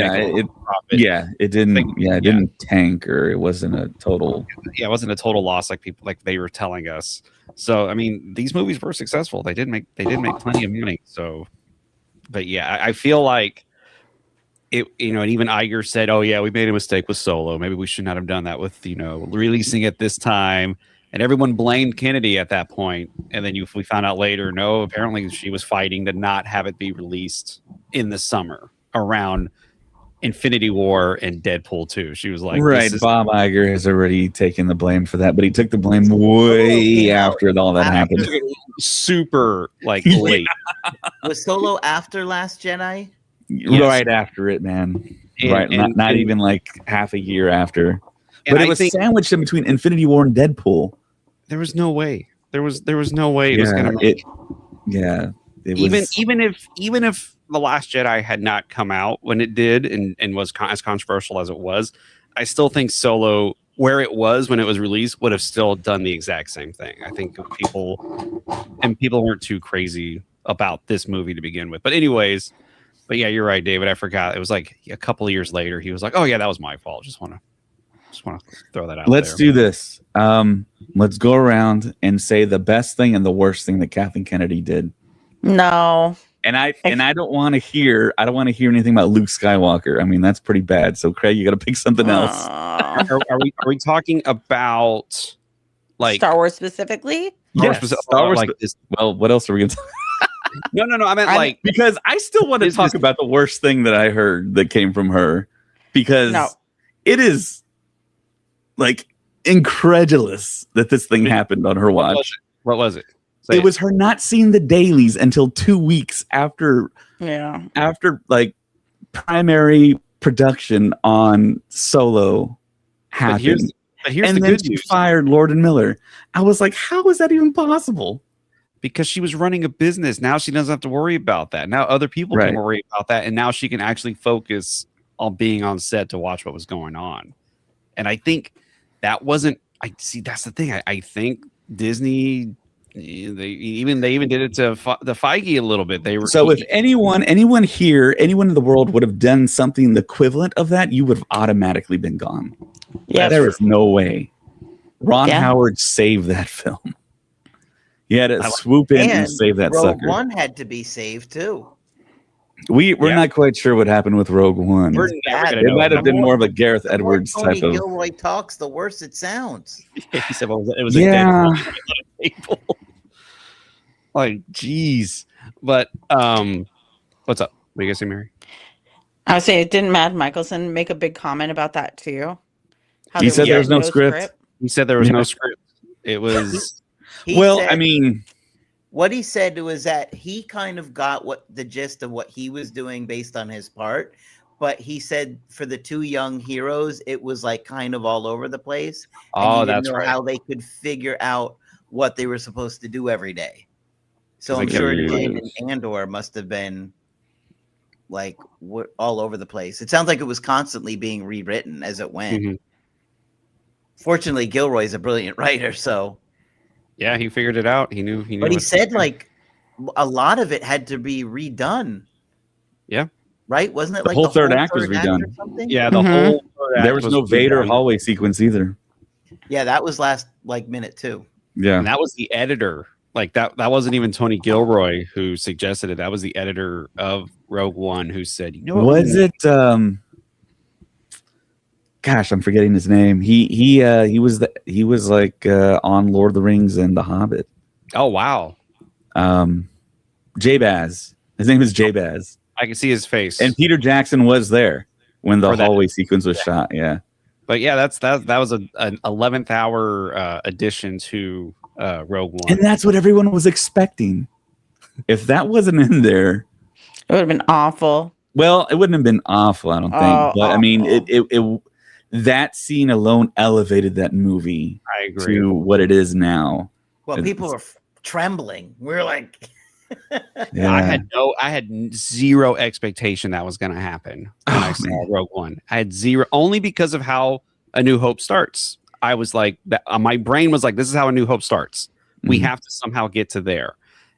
it didn't tank, or it wasn't a total. Yeah, it wasn't a total loss like they were telling us. So I mean, these movies were successful. They did make plenty of money. So, but yeah, I feel like it. And even Iger said, "Oh yeah, we made a mistake with Solo. Maybe we should not have done that with releasing it this time." And everyone blamed Kennedy at that point. And then we found out later, no, apparently she was fighting to not have it be released in the summer around Infinity War and Deadpool 2. She was like, right. Bob Iger has already taken the blame for that, but he took the blame way after all that happened. Super late. Was Solo after Last Jedi? Yes. Right after it, man. Not even like half a year after. But it was sandwiched in between Infinity War and Deadpool. There was no way. There was no way it was going to. Even if The Last Jedi had not come out when it did and was as controversial as it was, I still think Solo, where it was when it was released, would have still done the exact same thing. I think people weren't too crazy about this movie to begin with. But anyways, yeah, you're right, David. I forgot. It was like a couple of years later. He was like, "Oh yeah, that was my fault." Just want to throw that out. Let's do this. Let's go around and say the best thing and the worst thing that Kathleen Kennedy did. No. And I don't want to hear anything about Luke Skywalker. I mean, that's pretty bad. So Craig, you got to pick something else. Are we talking about Star Wars specifically? Yes. Star Wars. Well, what else are we going to? No. I meant because I still want to talk about the worst thing that I heard that came from her, because it is incredulous that this thing happened on her watch. What was it? It was her not seeing the dailies until 2 weeks after primary production on Solo happened. But here's the good news. Fired Lord and Miller. I was like, how is that even possible? Because she was running a business. Now she doesn't have to worry about that. Now other people can worry about that, and now she can actually focus on being on set to watch what was going on. And I think that wasn't. That's the thing. I think Disney. They even did it to the Feige a little bit. If anyone here, anyone in the world would have done something the equivalent of that, you would have automatically been gone. Yeah, there is no way. Ron Howard saved that film. He had to swoop in and save that sucker. Rogue One had to be saved too. We're not quite sure what happened with Rogue One. It might have been more of a Gareth Edwards type of. Gilroy talks, the worse it sounds. He said, "Well, it was a dead people." Geez. But what's up? What do you guys say, Mary? I would say, didn't Matt Michelson make a big comment about that too? He said there was no script. He said there was no script. It was. What he said was that he kind of got the gist of what he was doing based on his part, but he said for the two young heroes, it was kind of all over the place. Oh, and that's know right. How they could figure out what they were supposed to do every day. So I'm sure Jim and Andor must have been all over the place. It sounds like it was constantly being rewritten as it went. Mm-hmm. Fortunately, Gilroy's a brilliant writer, so. Yeah, he figured it out. He knew. But he said a lot of it had to be redone. Yeah. Right? Wasn't it the whole third act was redone? Yeah, the whole third act. There was no Vader hallway sequence either. Yeah, that was last minute too. Yeah. And that was the editor. That wasn't even Tony Gilroy who suggested it. That was the editor of Rogue One who said, was it gosh, I'm forgetting his name. He was on Lord of the Rings and The Hobbit. Oh wow. J-Baz. His name is J-Baz. I can see his face. And Peter Jackson was there when the hallway sequence was shot. Yeah. But yeah, that was an 11th hour addition to Rogue One. And that's what everyone was expecting. If that wasn't in there, it would have been awful. Well, it wouldn't have been awful, I don't think. But awful. I mean, that scene alone elevated that movie I agree. to what it is now. Well, people were trembling. We're like, Yeah. I had zero expectation that was going to happen when I saw Rogue One. I had zero, only because of how A New Hope starts. I was like, my brain was like, this is how A New Hope starts. We have to somehow get to there.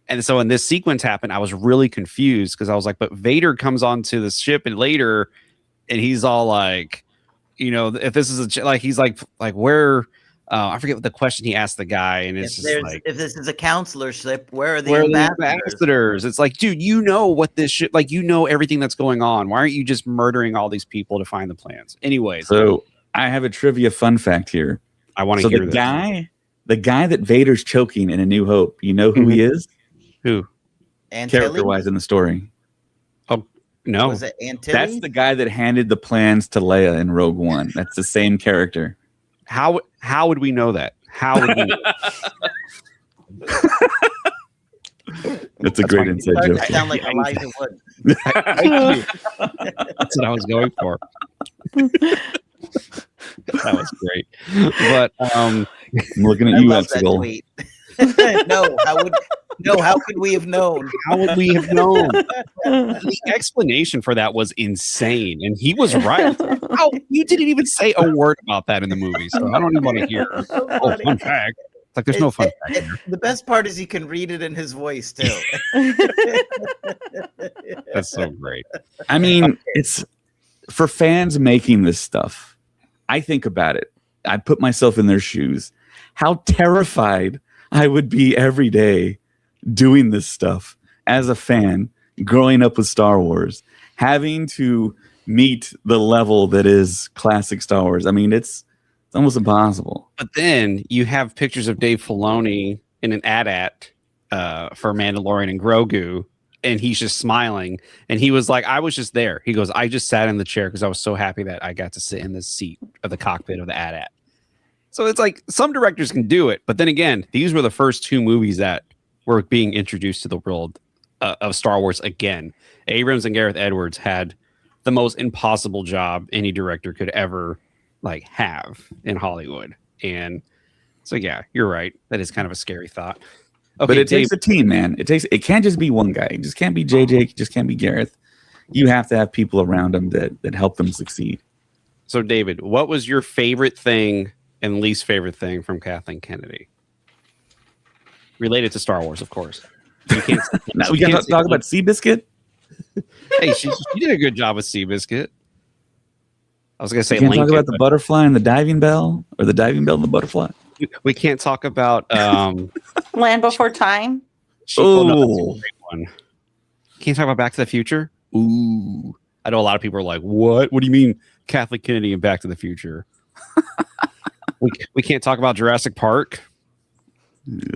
And so when this sequence happened, I was really confused because I was like, but Vader comes onto the ship and later, and he's all like, you know, if this is he's like where, I forget what the question he asked the guy, and it's just like, if this is a counselor ship, where are the where are the ambassadors? ambassadors? It's like, dude, you know what this shit, like, you know everything that's going on. Why aren't you just murdering all these people to find the plans? Anyways, so I have a trivia fun fact here. I want to hear this. The guy that Vader's choking in A New Hope, you know who he is? Who? Character-wise in the story. Oh, no. Was it Antilles? That's the guy that handed the plans to Leia in Rogue One. That's the same character. How would we know that? How would we know? That's a great inside joke. Sound like Elijah Wood. That's what I was going for. That was great. But I'm looking at you, Epsigal. How could we have known? How would we have known? The explanation for that was insane, and he was right. Oh, you didn't even say a word about that in the movie, so I don't even want to hear. Oh, fun fact. It's like there's no fun fact here. The best part is you can read it in his voice too. That's so great. I mean, it's for fans making this stuff. I think about it. I put myself in their shoes. How terrified I would be every day doing this stuff as a fan, growing up with Star Wars, having to meet the level that is classic Star Wars. I mean, it's almost impossible. But then you have pictures of Dave Filoni in an AT-AT for Mandalorian and Grogu, and he's just smiling. And he was like, I was just there. He goes, I just sat in the chair because I was so happy that I got to sit in the seat of the cockpit of the AT-AT. So it's like some directors can do it. But then again, these were the first two movies that were being introduced to the world of Star Wars again. Abrams and Gareth Edwards had the most impossible job any director could ever have in Hollywood. And so, yeah, you're right. That is kind of a scary thought. Okay, but it takes a team, man. It can't just be one guy. It just can't be JJ. It just can't be Gareth. You have to have people around them that help them succeed. So, David, what was your favorite thing and least favorite thing from Kathleen Kennedy? Related to Star Wars, of course. We can't talk about Seabiscuit. Hey, she did a good job with Seabiscuit. I was going to say, can't talk about the butterfly and the diving bell, or the diving bell and the butterfly. We can't talk about Land Before Time. Oh, can't talk about Back to the Future. Ooh, I know a lot of people are like, "What? What do you mean, Kathleen Kennedy and Back to the Future?" we can't talk about Jurassic Park.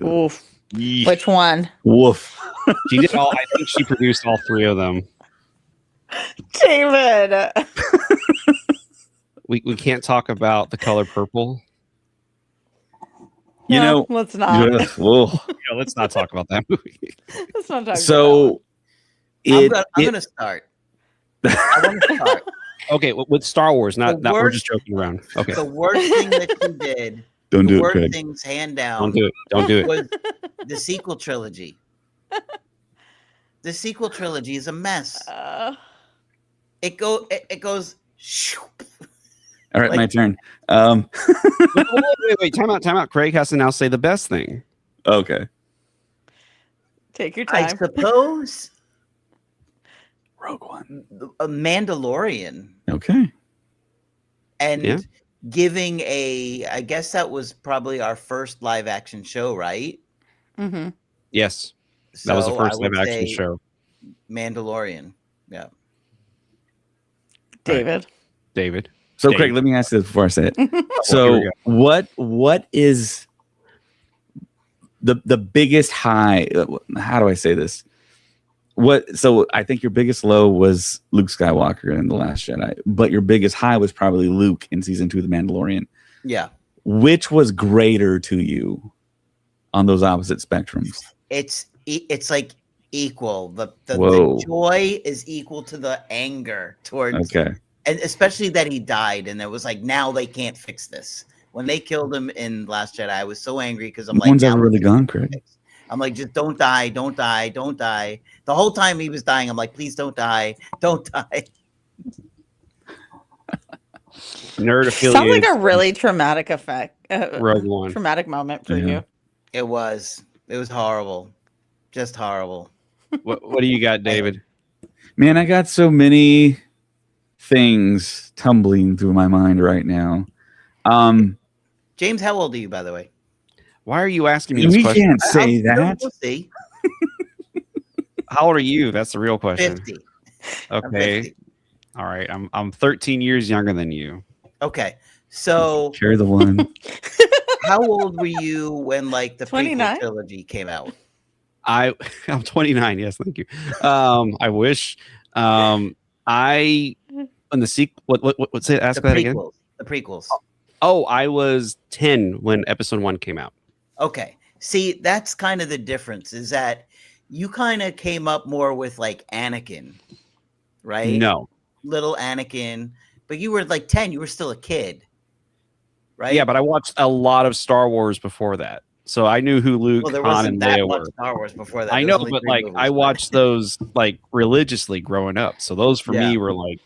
Oof. Which one? Woof. She did all. I think she produced all three of them. David. We can't talk about The Color Purple. You know, let's not. Let's not talk about that movie. Let's not talk so I'm gonna start. I want to start. Okay, with Star Wars, not we're just joking around. Okay. The worst thing that you did. Don't do it, worst Craig. things hand down. Don't do it. Don't do it. Was the sequel trilogy. The sequel trilogy is a mess. It goes. All right, my turn. Wait. Time out. Craig has to now say the best thing. Okay. Take your time. I suppose Rogue One. A Mandalorian. Okay. And giving I guess that was probably our first live action show, right? Mm-hmm. Yes. That was the first live action show. Mandalorian. Yeah. David. So, Craig, let me ask this before I say it. So, what is the biggest high? How do I say this? So I think your biggest low was Luke Skywalker in The Last Jedi, but your biggest high was probably Luke in season 2 of The Mandalorian. Yeah. Which was greater to you on those opposite spectrums? It's like equal. The joy is equal to the anger towards. Okay. and especially that he died, and it was like, now they can't fix this. When they killed him in Last Jedi, I was so angry because I'm No like, one's now ever really gone, Craig. I'm like, just don't die, don't die, don't die. The whole time he was dying, I'm like, please don't die, don't die. Nerd Sounds like affiliated a really traumatic Rogue One. traumatic moment for Yeah. you. It was horrible, just horrible. What do you got, David? Man, I got so many things tumbling through my mind right now. James, how old are you, by the way? Why are you asking me this We question? can't say that. We'll see. How old are you? That's the real question. 50. Okay. 50. All right. I'm 13 years younger than you. Okay, so Share the one. how old were you when like the 29? prequel trilogy came out? I'm 29. Yes, thank you. I wish. I on the sequel. What's it? Ask The that again. prequels. The prequels. Oh, I was 10 when Episode 1 came out. Okay. See, that's kind of the difference, is that you kind of came up more with like Anakin, right? No. Little Anakin, but you were like 10, you were still a kid, right? Yeah, but I watched a lot of Star Wars before that, so I knew who Luke, well, there Han, wasn't and that Leia much were. Star Wars before that. I There know, was only but 3 like movies, I watched those like religiously growing up, so those for Yeah. me were like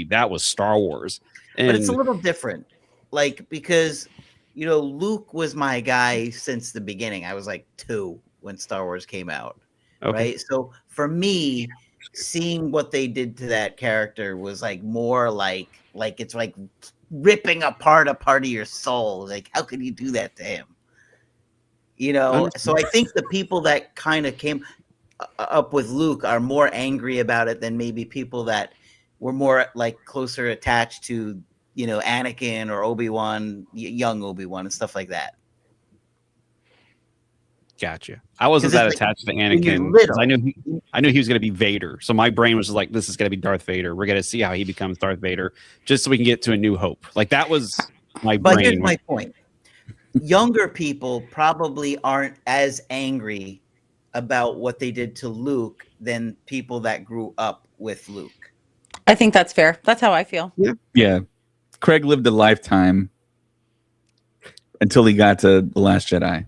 that was Star Wars. And but it's a little different, like, because Luke was my guy since the beginning. I was like 2 when Star Wars came out, okay. right? So for me, seeing what they did to that character was like more like it's like ripping apart a part of your soul. Like, how could you do that to him? So I think the people that kind of came up with Luke are more angry about it than maybe people that were more like closer attached to Anakin or Obi-Wan, young Obi-Wan and stuff like that. Gotcha. I wasn't 'Cause that it's like, attached to when you're Anakin because little- I knew he was going to be Vader. So my brain was just like, this is going to be Darth Vader. We're going to see how he becomes Darth Vader, just so we can get to A New Hope. Like that was my But brain. here's my point: younger people probably aren't as angry about what they did to Luke than people that grew up with Luke. I think that's fair. That's how I feel. Yeah. Craig lived a lifetime until he got to The Last Jedi.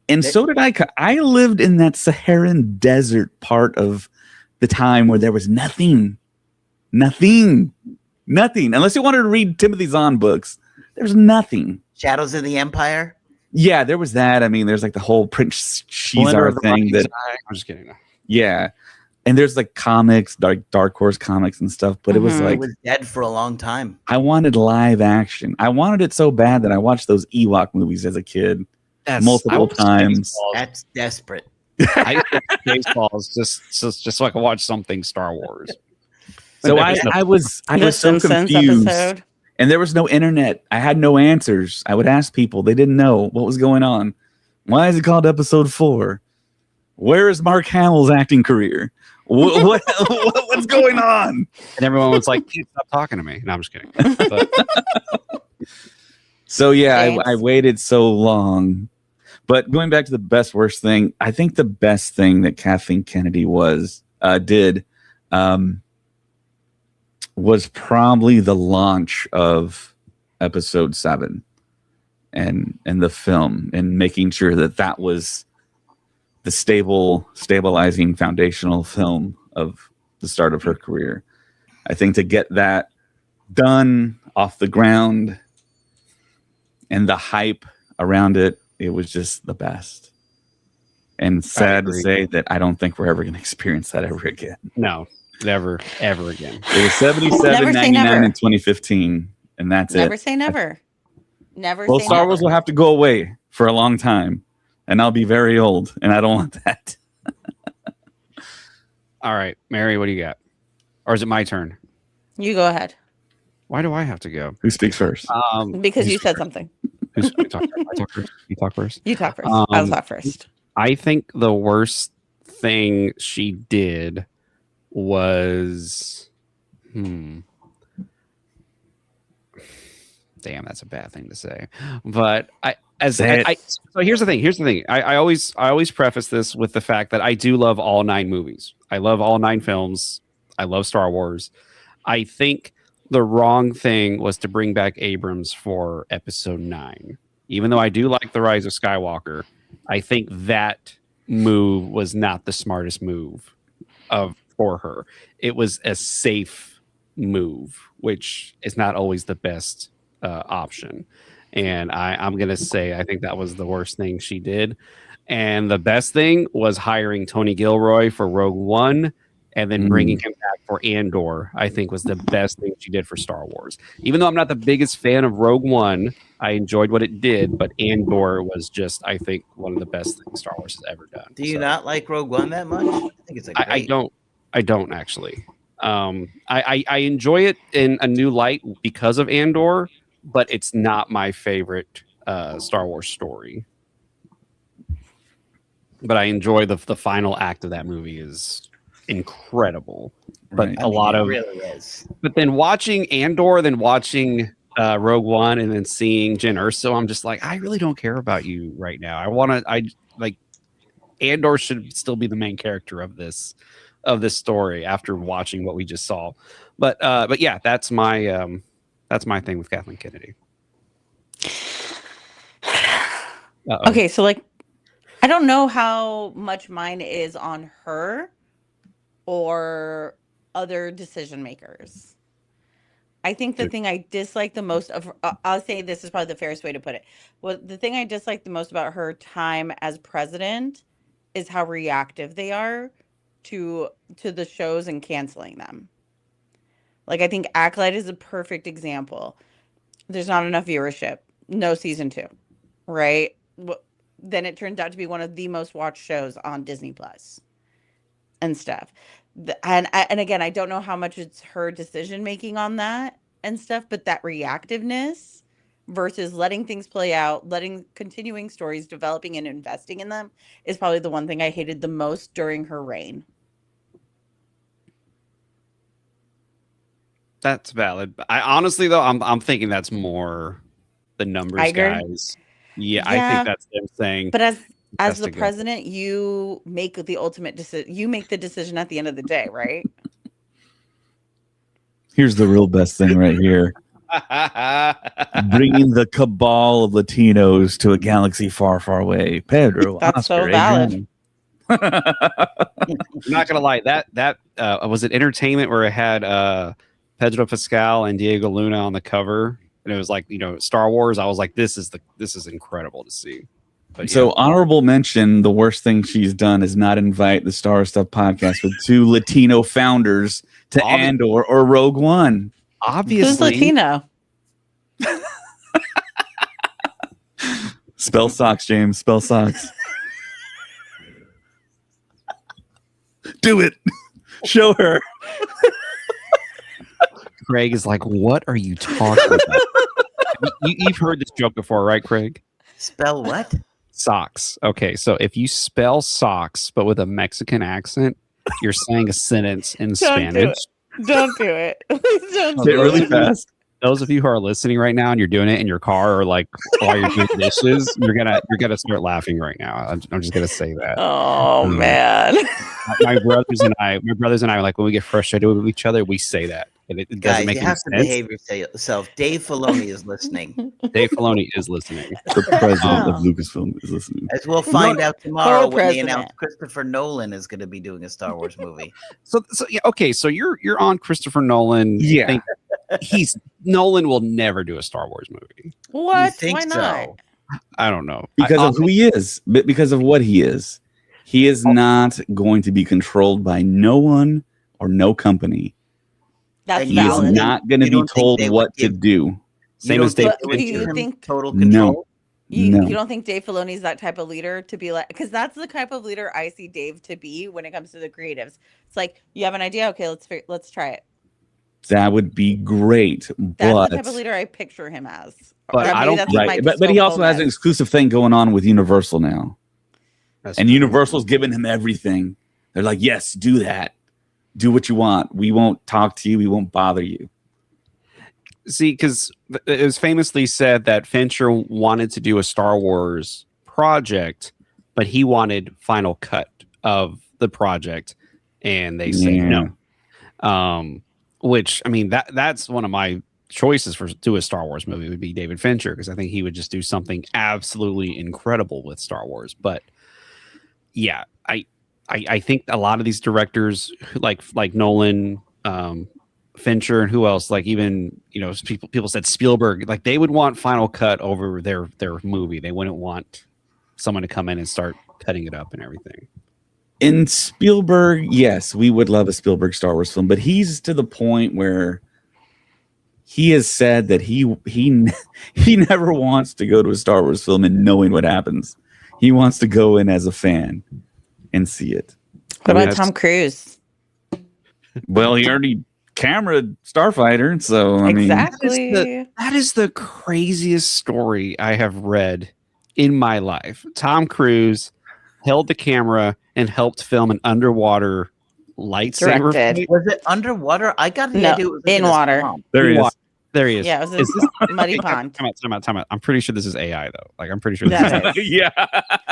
And so did I. I lived in that Saharan desert part of the time where there was nothing. Unless you wanted to read Timothy Zahn books, there's nothing. Shadows of the Empire. Yeah, there was that. I mean, there's like the whole Prince Splinter Shizar of the thing. Rising That Sky. I'm just kidding. yeah, and there's like comics, Dark Horse comics and stuff. But it was Mhm. like It was dead for a long time. I wanted live action. I wanted it so bad that I watched those Ewok movies as a kid multiple times. That's desperate. I did Baseballs just so I could watch something Star Wars. So But I there's no- was The so Simpsons confused, episode. and there was no internet. I had no answers. I would ask people; they didn't know what was going on. Why is it called Episode 4? Where is Mark Hamill's acting career? What's going on? and everyone was like, "Dude, stop talking to me." No, I'm just kidding. But So yeah, James? I waited so long. But going back to the best worst thing, I think the best thing that Kathleen Kennedy did was probably the launch of Episode 7 and the film, and making sure that was the stabilizing foundational film of the start of her career. I think to get that done off the ground and the hype around it, it was just the best. And sad to agree. say that I don't think we're ever going to experience that ever again. no, never, ever again. It was 77, Never say 99, never. and 2015, and that's Never it. say never. Never Well, say Star never. Wars will have to go away for a long time, and I'll be very old, and I don't want that. All right, Mary, what do you got? Or is it my turn? You go ahead Why do I have to go? Who speaks first? because you said something. I talk first. You talk first. You talk first. I'll Um, talk first. I think the worst thing she did was, damn, that's a bad thing to say. But so here's the thing. I always preface this with the fact that I do love all 9 movies. I love all 9 films. I love Star Wars. I think the wrong thing was to bring back Abrams for episode 9. Even though I do like The Rise of Skywalker, I think that move was not the smartest move for her. It was a safe move, which is not always the best option. And I'm going to say I think that was the worst thing she did. And the best thing was hiring Tony Gilroy for Rogue One and then bringing him back for Andor, I think was the best thing she did for Star Wars. Even though I'm not the biggest fan of Rogue One, I enjoyed what it did, but Andor was just, I think, one of the best things Star Wars has ever done. Do you not like Rogue One that much? I think it's I don't actually. I enjoy it in a new light because of Andor, but it's not my favorite Star Wars story. But I enjoy the final act of that movie is incredible. But Right. It really is. But then watching Andor, then watching Rogue One, and then seeing Jen Erso, I'm just like, I really don't care about you right now. I like Andor should still be the main character of this story after watching what we just saw. But yeah, that's my thing with Kathleen Kennedy. Uh-oh. Okay, so like, I don't know how much mine is on her or other decision makers. I think the thing I dislike the most of I'll say this is probably the fairest way to put it. Well, the thing I dislike the most about her time as president is how reactive they are to the shows and canceling them. Like, I think Acolyte is a perfect example. There's not enough viewership. No season 2, right? Then it turns out to be one of the most watched shows on Disney Plus and stuff. And again, I don't know how much it's her decision making on that and stuff, but that reactiveness versus letting things play out, letting continuing stories, developing and investing in them is probably the one thing I hated the most during her reign. That's valid. I honestly though, I'm thinking that's more the numbers Iger? guys. Yeah, I Yeah. think that's them saying. But as Has the to go. president, you make the ultimate decision. You make the decision at the end of the day, right? Here's the real best thing right here. Bringing the cabal of Latinos to a galaxy far, far away. Pedro, That's so Oscar, valid. Adriana. I'm not gonna lie. That was it. Entertainment where it had Pedro Pascal and Diego Luna on the cover, and it was like Star Wars. I was like, this is incredible to see. But So yeah. honorable mention, the worst thing she's done is not invite the Star Stuff podcast with 2 Latino founders to Andor or Rogue One. Who's Obviously, Latino? Spell socks, James. Spell socks. Do it. Show her. Craig is like, what are you talking about? You've heard this joke before, right, Craig? Spell what? Socks. Okay, so if you spell socks but with a Mexican accent, you're saying a sentence in Spanish. Don't do it. Please don't Say it really it. fast. Those of you who are listening right now and you're doing it in your car or like while you're doing dishes, you're gonna start laughing right now. I'm just gonna say that. Oh man. My brothers and I are like, when we get frustrated with each other, we say that. And it doesn't Guys, make you any have to sense. behave yourself. Dave Filoni is listening. Dave Filoni is listening. The president of Oh. Lucasfilm is listening. As we'll find out tomorrow when they president. announce Christopher Nolan is going to be doing a Star Wars movie. So yeah, okay. So you're on Christopher Nolan. Yeah. Nolan will never do a Star Wars movie. What? You think Why not? so? I don't know. Because of who he is, because of what he is. He is not going to be controlled by no one or no company. That's And He you is don't valid. think- not going to you be don't think told they what would to give- do. Same You as don't Dave. think they would Do you give him think- total No. control? You No. don't think Dave Filoni's that type of leader to be like, because that's the type of leader I see Dave to be when it comes to the creatives. It's like, you have an idea, okay, let's try it. That would be great, That's but the type of leader I picture him as. But Or I maybe don't- that's my right. But he also has an exclusive thing going on with Universal now, That's and true. Universal's giving him everything. They're like, yes, do that, do what you want. We won't talk to you. We won't bother you. See, because it was famously said that Fincher wanted to do a Star Wars project, but he wanted final cut of the project, and they said Yeah. no. which I mean that's one of my choices for do a Star Wars movie would be David Fincher, because I think he would just do something absolutely incredible with Star Wars. But yeah, I think a lot of these directors like Nolan, Fincher, and who else, like even people said Spielberg, like they would want Final Cut over their movie. They wouldn't want someone to come in and start cutting it up and everything. In Spielberg, yes, we would love a Spielberg Star Wars film, but he's to the point where he has said that he never wants to go to a Star Wars film and knowing what happens. He wants to go in as a fan and see it. What about Tom Cruise? Well, he already cameraed Starfighter, so I mean, that is the craziest story I have read in my life. Tom Cruise held the camera and helped film an underwater lightsaber fight. Was it underwater? I got the idea it was in water. There he is. There he is. Yeah, it was a muddy pond. Time out. I'm pretty sure this is AI though. Like I'm pretty sure this is yeah.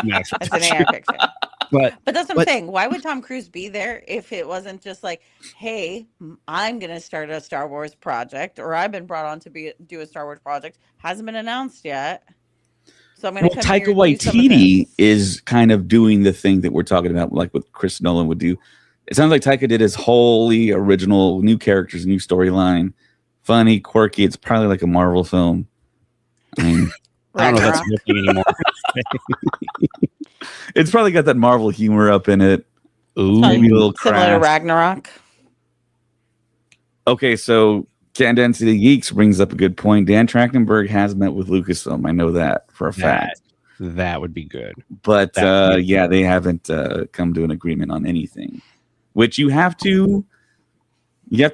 It's an AI picture. But that's what I'm saying. Why would Tom Cruise be there if it wasn't just like, hey, I'm going to start a Star Wars project, or I've been brought on to do a Star Wars project. Hasn't been announced yet. So I'm going to come Taika here and do some of Waititi this. is kind of doing the thing that we're talking about, like what Chris Nolan would do. It sounds like Taika did his wholly original, new characters, new storyline, funny, quirky. It's probably like a Marvel film. I mean, I don't know if that's working anymore. It's probably got that Marvel humor up in it. Ooh, maybe a little similar to crass. Ragnarok. Okay, so Cat Density Geeks brings up a good point. Dan Trachtenberg has met with Lucasfilm. I know that for a fact. That would be good. But yeah, they haven't come to an agreement on anything. Which you have to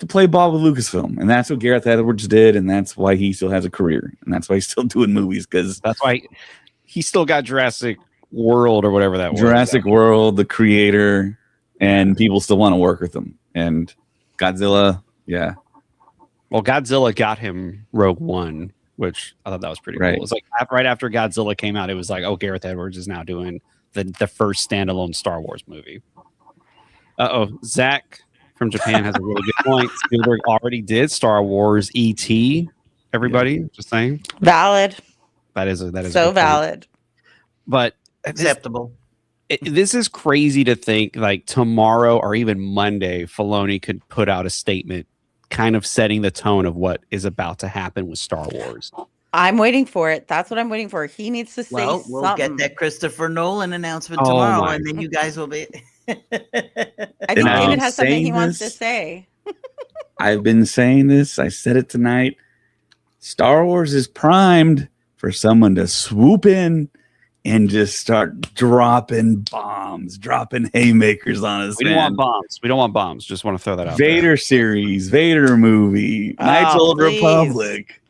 play ball with Lucasfilm, and that's what Gareth Edwards did, and that's why he still has a career, and that's why he's still doing movies, because that's why he still got Jurassic World or whatever that was. Jurassic World, the creator, and people still want to work with him. And Godzilla, yeah. Well, Godzilla got him Rogue One, which I thought that was pretty cool. It was like right after Godzilla came out, it was like, oh, Gareth Edwards is now doing the first standalone Star Wars movie. Zach from Japan has a really good point. Spielberg already did Star Wars E.T. Everybody, just saying. Valid. That is so valid. But acceptable. This is crazy to think like tomorrow or even Monday, Filoni could put out a statement kind of setting the tone of what is about to happen with Star Wars. I'm waiting for it. That's what I'm waiting for. He needs to say we'll something. Get that Christopher Nolan announcement tomorrow, and then you guys will be... I think David has something he wants to say. I've been saying this. I said it tonight. Star Wars is primed for someone to swoop in and just start dropping bombs, dropping haymakers on us. We don't want bombs. We don't want bombs. Just want to throw that out. Vader series, Vader movie, Knights of the Old Republic.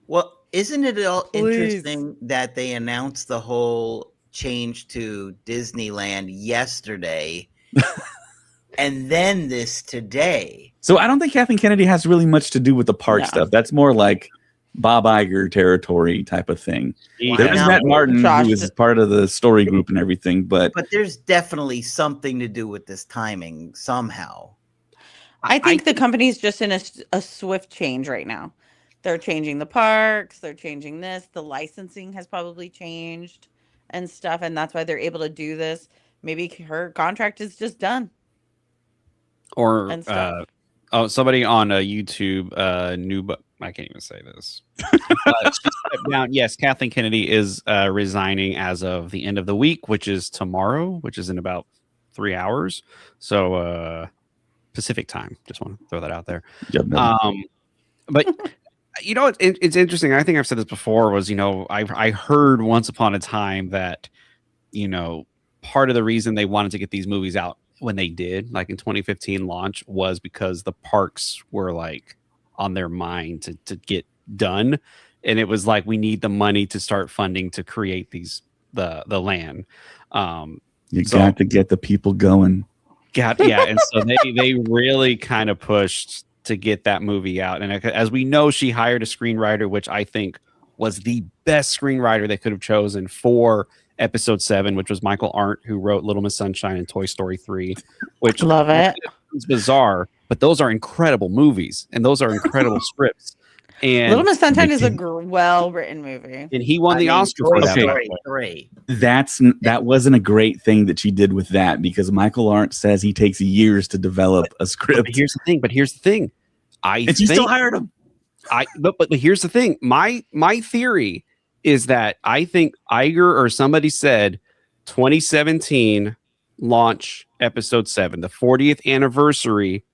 Well, isn't it all interesting that they announced the whole change to Disneyland yesterday and then this today? So I don't think Kathleen Kennedy has really much to do with the park stuff. That's more like Bob Iger territory type of thing. There's Matt Martin, who is part of the story group and everything, but there's definitely something to do with this timing somehow. I think the company's just in a swift change right now. They're changing the parks, they're changing this, the licensing has probably changed and stuff, and that's why they're able to do this. Maybe her contract is just done. Or somebody on YouTube I can't even say this. She stepped down. Yes, Kathleen Kennedy is resigning as of the end of the week, which is tomorrow, which is in about 3 hours. So Pacific time. Just want to throw that out there. Yep. But you know, it's interesting. I think I've said this before. Was I heard once upon a time that part of the reason they wanted to get these movies out when they did, like in 2015 launch, was because the parks were like on their mind to get done, and it was like we need the money to start funding to create the land. You got to get the people going. And so they really kind of pushed to get that movie out. And as we know, she hired a screenwriter, which I think was the best screenwriter they could have chosen for Episode 7, which was Michael Arndt, who wrote Little Miss Sunshine and Toy Story 3. Which love it. It's bizarre. but those are incredible movies and those are incredible scripts. And Little Miss Sunshine is a well-written movie. and he won the I mean, Oscar Toy for that. Story by the way. 3. That wasn't a great thing that she did with that, because Michael Arndt says he takes years to develop a script. But here's the thing. And she still hired him. But here's the thing. My theory is that I think Iger or somebody said 2017 launch episode 7, the 40th anniversary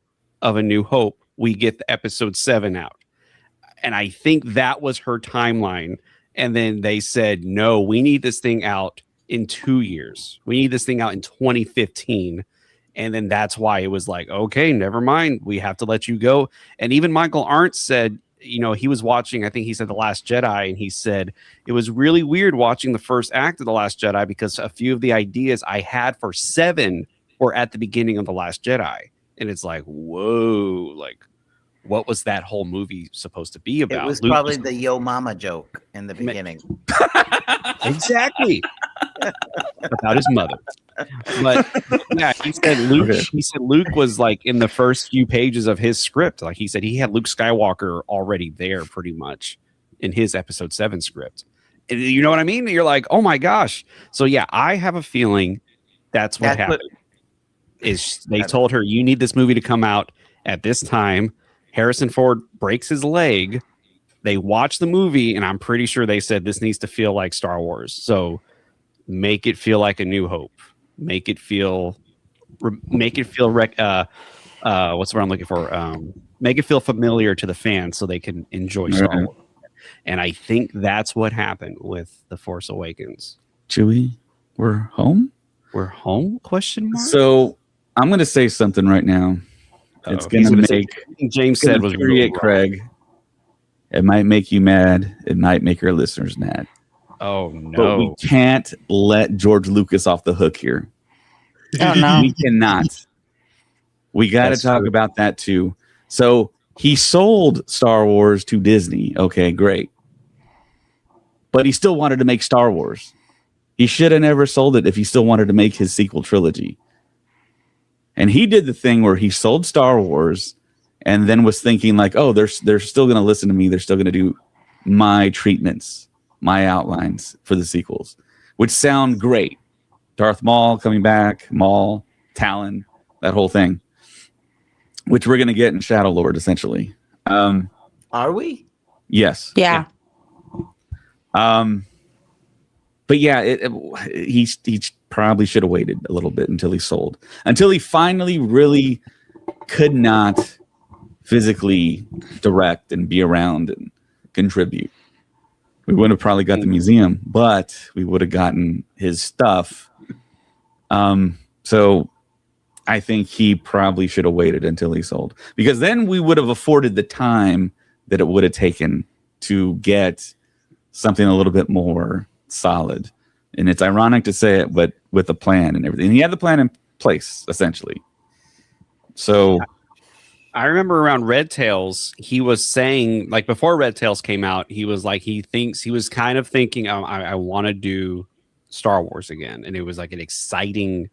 of A New Hope. We get the episode 7 out. And I think that was her timeline. And then they said, no, we need this thing out in 2 years. We need this thing out in 2015. And then that's why it was like, okay, never mind. We have to let you go. And even Michael Arndt said, he was watching, I think he said The Last Jedi, and he said, it was really weird watching the first act of The Last Jedi because a few of the ideas I had for 7 were at the beginning of The Last Jedi. And it's like, whoa, like, what was that whole movie supposed to be about? It was probably the Yo Mama joke in the beginning. Exactly. About his mother. But yeah, he said Luke was like in the first few pages of his script. Like he said he had Luke Skywalker already there pretty much in his episode 7 script. And you know what I mean? You're like, oh my gosh. So yeah, I have a feeling that's what happened. They told her, you need this movie to come out at this time. Harrison Ford breaks his leg. They watch the movie, and I'm pretty sure they said this needs to feel like Star Wars. So make it feel like A New Hope. Make it feel what's the word I'm looking for? Make it feel familiar to the fans so they can enjoy Star Wars. And I think that's what happened with The Force Awakens. Chewie, we're home? We're home? Question mark? So I'm going to say something right now. It's going to make James said was really Craig. It might make you mad. It might make our listeners mad. Oh no! But we can't let George Lucas off the hook here. Oh no, we cannot. We got to talk about that too. So he sold Star Wars to Disney. Okay, great. But he still wanted to make Star Wars. He should have never sold it if he still wanted to make his sequel trilogy. And he did the thing where he sold Star Wars and then was thinking like, oh, they're still going to listen to me. They're still going to do my treatments, my outlines for the sequels, which sound great. Darth Maul coming back, Maul, Talon, that whole thing, which we're going to get in Shadow Lord, essentially. Are we? Yes. Yeah. But yeah, he probably should have waited a little bit until he sold, until he finally really could not physically direct and be around and contribute. We would have probably got the museum, but we would have gotten his stuff. So I think he probably should have waited until he sold, because then we would have afforded the time that it would have taken to get something a little bit more solid. And it's ironic to say it, but with a plan and everything. And he had the plan in place, essentially. So I remember around Red Tails, he was saying, like before Red Tails came out, he was like, he was kind of thinking, I want to do Star Wars again. And it was like an exciting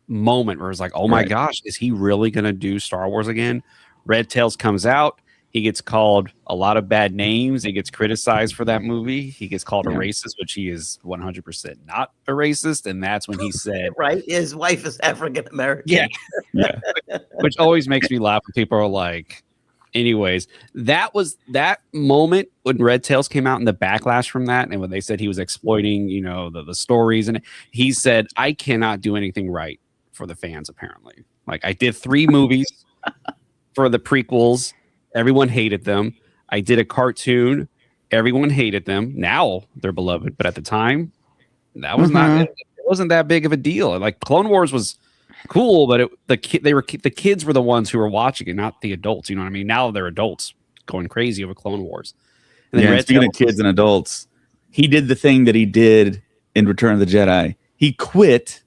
moment where it was like, oh my gosh, is he really going to do Star Wars again? Red Tails comes out. He gets called a lot of bad names. He gets criticized for that movie. He gets called a racist, which he is 100% not a racist. And that's when he said, right, his wife is African American. Yeah. Which always makes me laugh when people are like, anyways, that moment when Red Tails came out and the backlash from that. And when they said he was exploiting, the stories, and he said, I cannot do anything right for the fans. Apparently, like I did 3 movies for the prequels. Everyone hated them. I did a cartoon. Everyone hated them. Now they're beloved, but at the time, that was not. It wasn't that big of a deal. Like Clone Wars was cool, but the kids were the ones who were watching it, not the adults. You know what I mean? Now they're adults going crazy over Clone Wars. And then speaking of kids and adults, he did the thing that he did in Return of the Jedi. He quit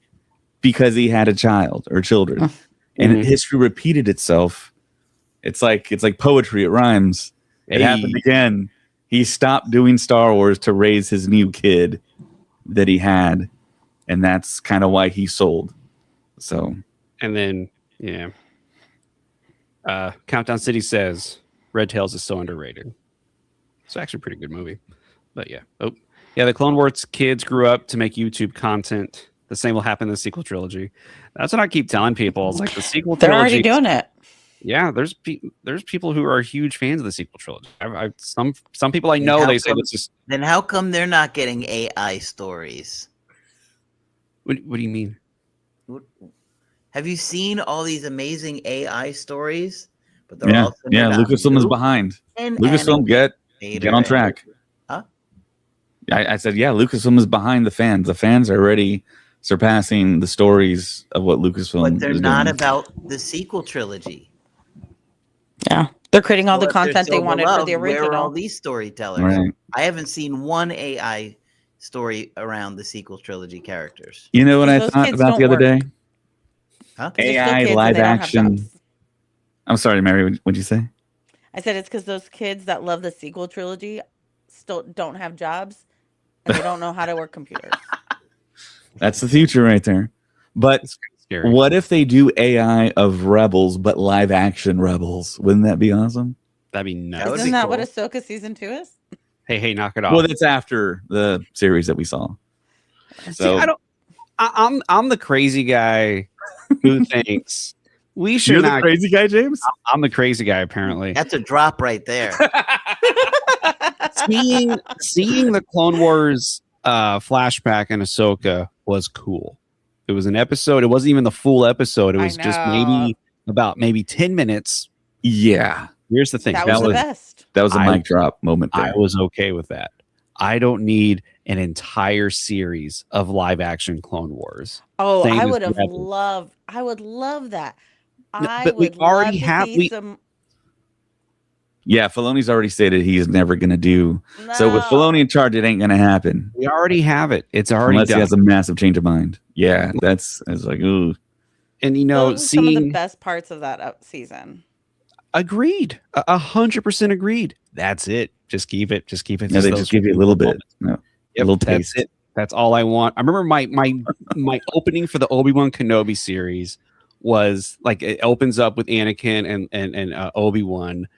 because he had a child or children, and history repeated itself. It's like poetry. It rhymes. It happened again. He stopped doing Star Wars to raise his new kid that he had, and that's kind of why he sold. So, and then Countdown City says Red Tails is so underrated. It's actually a pretty good movie. But yeah. Oh, yeah. The Clone Wars kids grew up to make YouTube content. The same will happen in the sequel trilogy. That's what I keep telling people. It's like the sequel They're trilogy. already doing it. Yeah, there's people who are huge fans of the sequel trilogy. Some people I know they say this is. Then how come they're not getting AI stories? What do you mean? Have you seen all these amazing AI stories? But they're Yeah, all yeah. Lucasfilm is behind. Lucasfilm, get on track. Huh? I said, yeah, Lucasfilm is behind the fans. The fans are already surpassing the stories of what Lucasfilm. But they're is not doing. about the sequel trilogy. Yeah, they're creating all the Well, if they're content they so wanted for beloved, the where are all original. these storytellers? Right. I haven't seen one AI story around the sequel trilogy characters. You know what I Those thought kids about the don't other work. day? Huh? 'Cause they're still AI kids and live they don't have action. jobs. I'm sorry, Mary. What'd you say? I said it's because those kids that love the sequel trilogy still don't have jobs and they don't know how to work computers. That's the future right there. But It's kind of scary. what if they do AI of Rebels, but live action Rebels? Wouldn't that be awesome? That'd be nuts. That would Isn't be that what cool. Ahsoka season 2 is? Hey, knock it off. Well, that's after the series that we saw. See, So I don't. I'm the crazy guy who thinks we should you're the not. crazy guy, James? I'm the crazy guy apparently. That's a drop right there. seeing the Clone Wars flashback in Ahsoka was cool. It was an episode. It wasn't even the full episode. It I was just know. maybe 10 minutes. Yeah. Here's the thing. That was the was- best. That was a I- mic drop moment there. I was okay with that. I don't need an entire series of live action Clone Wars. Oh, Same I as would have Rebels. loved. I would love that. I but we would already love to have- see we- some. Yeah, Filoni's already stated he's never going to do. So with No. Filoni in charge, it ain't going to happen. We already have it. It's already Unless done. he has a massive change of mind. Yeah, it's like, ooh. And you know, Those are some of the seeing best parts of that season. agreed, 100% agreed. That's it. Just keep it. Yeah, they those just give you a little bit. No, Yep, a little that's taste. it. That's all I want. I remember my opening for the Obi-Wan Kenobi series was like it opens up with Anakin and Obi-Wan.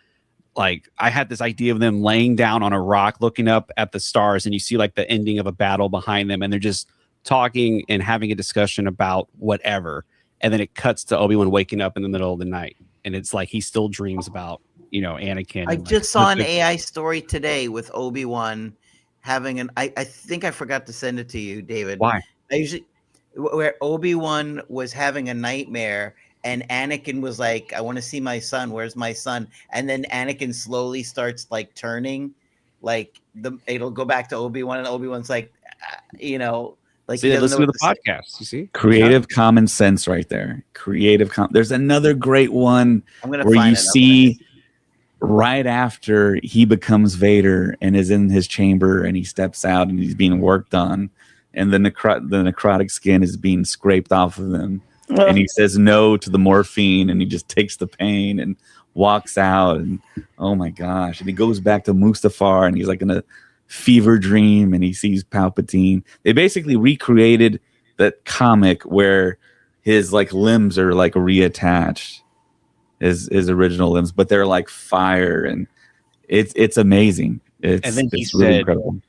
Like I had this idea of them laying down on a rock, looking up at the stars, and you see like the ending of a battle behind them, and they're just talking and having a discussion about whatever. And then it cuts to Obi-Wan waking up in the middle of the night, and it's like he still dreams about Anakin. I and, like, just saw an the- AI story today with Obi-Wan having an. I think I forgot to send it to you, David. Why? I usually where Obi-Wan was having a nightmare and Anakin was like, I want to see my son. Where's my son? And then Anakin slowly starts like turning, like it'll go back to Obi-Wan, and Obi-Wan's like, like See, he doesn't listen know to what the to say. podcast. You see, Creative common sense right there. There's another great one I'm gonna where find you it. see right after he becomes Vader and is in his chamber and he steps out and he's being worked on and the necrotic skin is being scraped off of him and he says no to the morphine and he just takes the pain and walks out and oh my gosh, and he goes back to Mustafar and he's like in a fever dream and he sees Palpatine. They basically recreated that comic where his like limbs are like reattached, his original limbs, but they're like fire and it's amazing. And then he it's really said, incredible.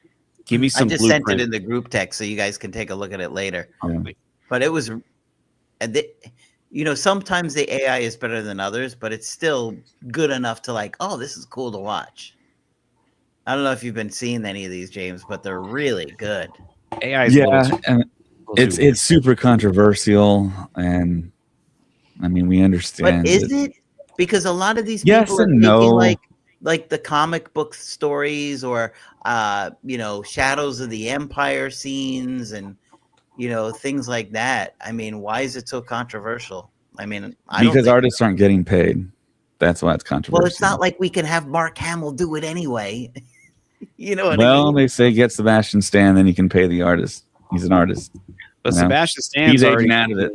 give me I some just sent blueprint. it in the group text so you guys can take a look at it later. Yeah. But it was, sometimes the AI is better than others, but it's still good enough to like, oh, this is cool to watch. I don't know if you've been seeing any of these, James, but they're really good. AI is a Yeah, little and too- it's super controversial, and I mean we understand. But is it? Because a lot of these Yes people are and taking no. like the comic book stories or Shadows of the Empire scenes and things like that. I mean, why is it so controversial? I mean, I don't because think artists aren't getting paid. That's why it's controversial. well, it's not like we can have Mark Hamill do it anyway. You know what I Well, mean? they say get Sebastian Stan, then you can pay the artist. He's an artist. But you know, Sebastian Stan's He's already aging out of it.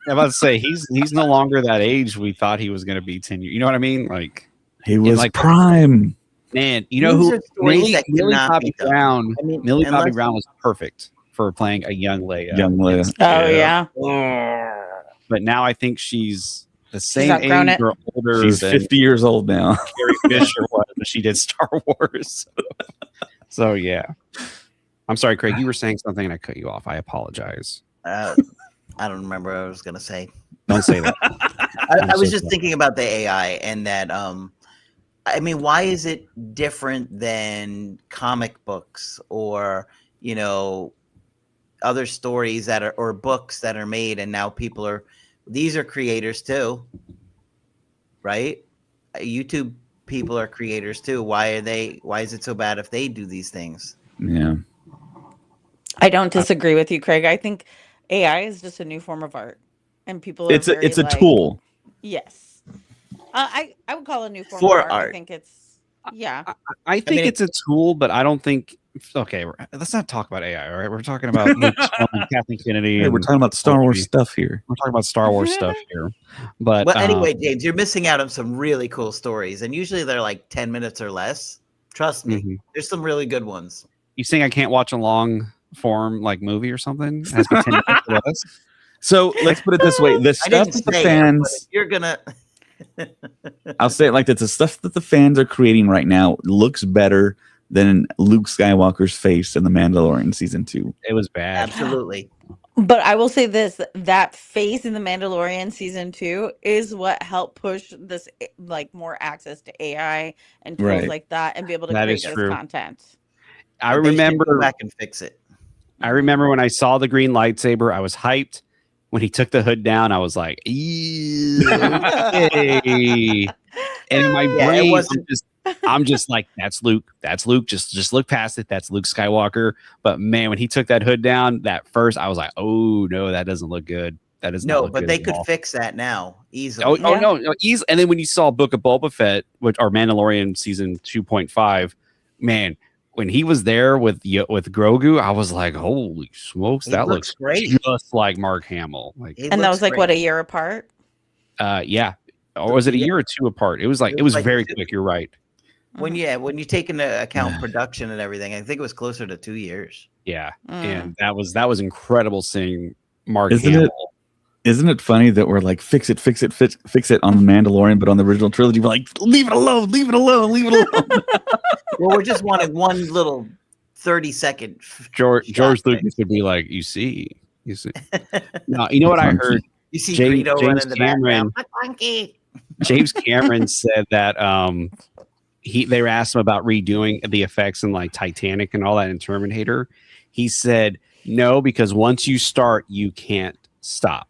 I'm about to say he's no longer that age we thought he was going to be 10 years. You know what I mean? Like, He was like- prime. man, you know These who are stories Millie, that Millie cannot Bobby be done. Brown. I mean, Millie Bobby unless- Brown was perfect for playing a young Leia. Young Leia. Oh yeah. But now I think she's the same outgrown age it. or older She's than 50 years old now. Carrie Fisher was when she did Star Wars. So yeah. I'm sorry, Craig. You were saying something and I cut you off. I apologize. I don't remember what I was gonna say. Don't say that. I was just thinking about the AI and that. I mean, why is it different than comic books or other stories that are or books that are made and now people are these are creators too, right? YouTube people are creators too. Why is it so bad if they do these things? Yeah. I don't disagree with you, Craig. I think AI is just a new form of art, and people are It's a very, like, tool. yes. I would call it a new form For of art. I art. think it's yeah. I think mean, it's a tool, but I don't think. Okay, let's not talk about AI. All right, we're talking about Lucasfilm and Kathleen Kennedy. Hey, we're and talking about Star Wars Sophie. stuff here. We're talking about Star Wars stuff here. But Well, anyway, James, you're missing out on some really cool stories, and usually they're like 10 minutes or less. Trust me, Mhm. there's some really good ones. You saying I can't watch a long form like movie or something? It has to be 10 minutes or less? So let's put it this way: the I stuff didn't that the say it, but fans, if you're gonna. I'll say it like this: the stuff that the fans are creating right now looks better than Luke Skywalker's face in The Mandalorian season 2. It was bad. Absolutely. But I will say this: that face in the Mandalorian season 2 is what helped push this, like, more access to AI and tools Right. like that, and be able to That create is this true. content. I But they should go remember back and fix it. I remember when I saw the green lightsaber, I was hyped. When he took the hood down, I was like, "Ew, okay." And in my Yeah, it brain, wasn't. I'm just like, that's Luke. That's Luke. Just look past it. That's Luke Skywalker. But man, when he took that hood down, that first, I was like, oh no, that doesn't look good. That does not No, look but good they at could all. fix that now easily. Oh Yeah. no, easy. And then when you saw Book of Boba Fett, which or Mandalorian season 2.5, man, when he was there with Grogu, I was like, holy smokes, He that looks looks great. just like Mark Hamill. Like, He And that looks was like great. what, a year apart? yeah. Or was it a Yeah. year or two apart? It was like It it was was like very two- quick. You're right. When you take into account production and everything, I think it was closer to 2 years. Yeah, Mm. and that was incredible seeing Mark Isn't Hamill. Isn't it funny that we're like, fix it on The Mandalorian, but on the original trilogy, we're like, leave it alone, leave it alone, leave it alone. Well, we're just wanting one little 30-second. George shot Lucas would be like, you see. No, you know what I heard? You see James Greedo running in the Cameron. background. Monkey. James Cameron said that they were asked him about redoing the effects in like Titanic and all that in Terminator. He said no, because once you start, you can't stop.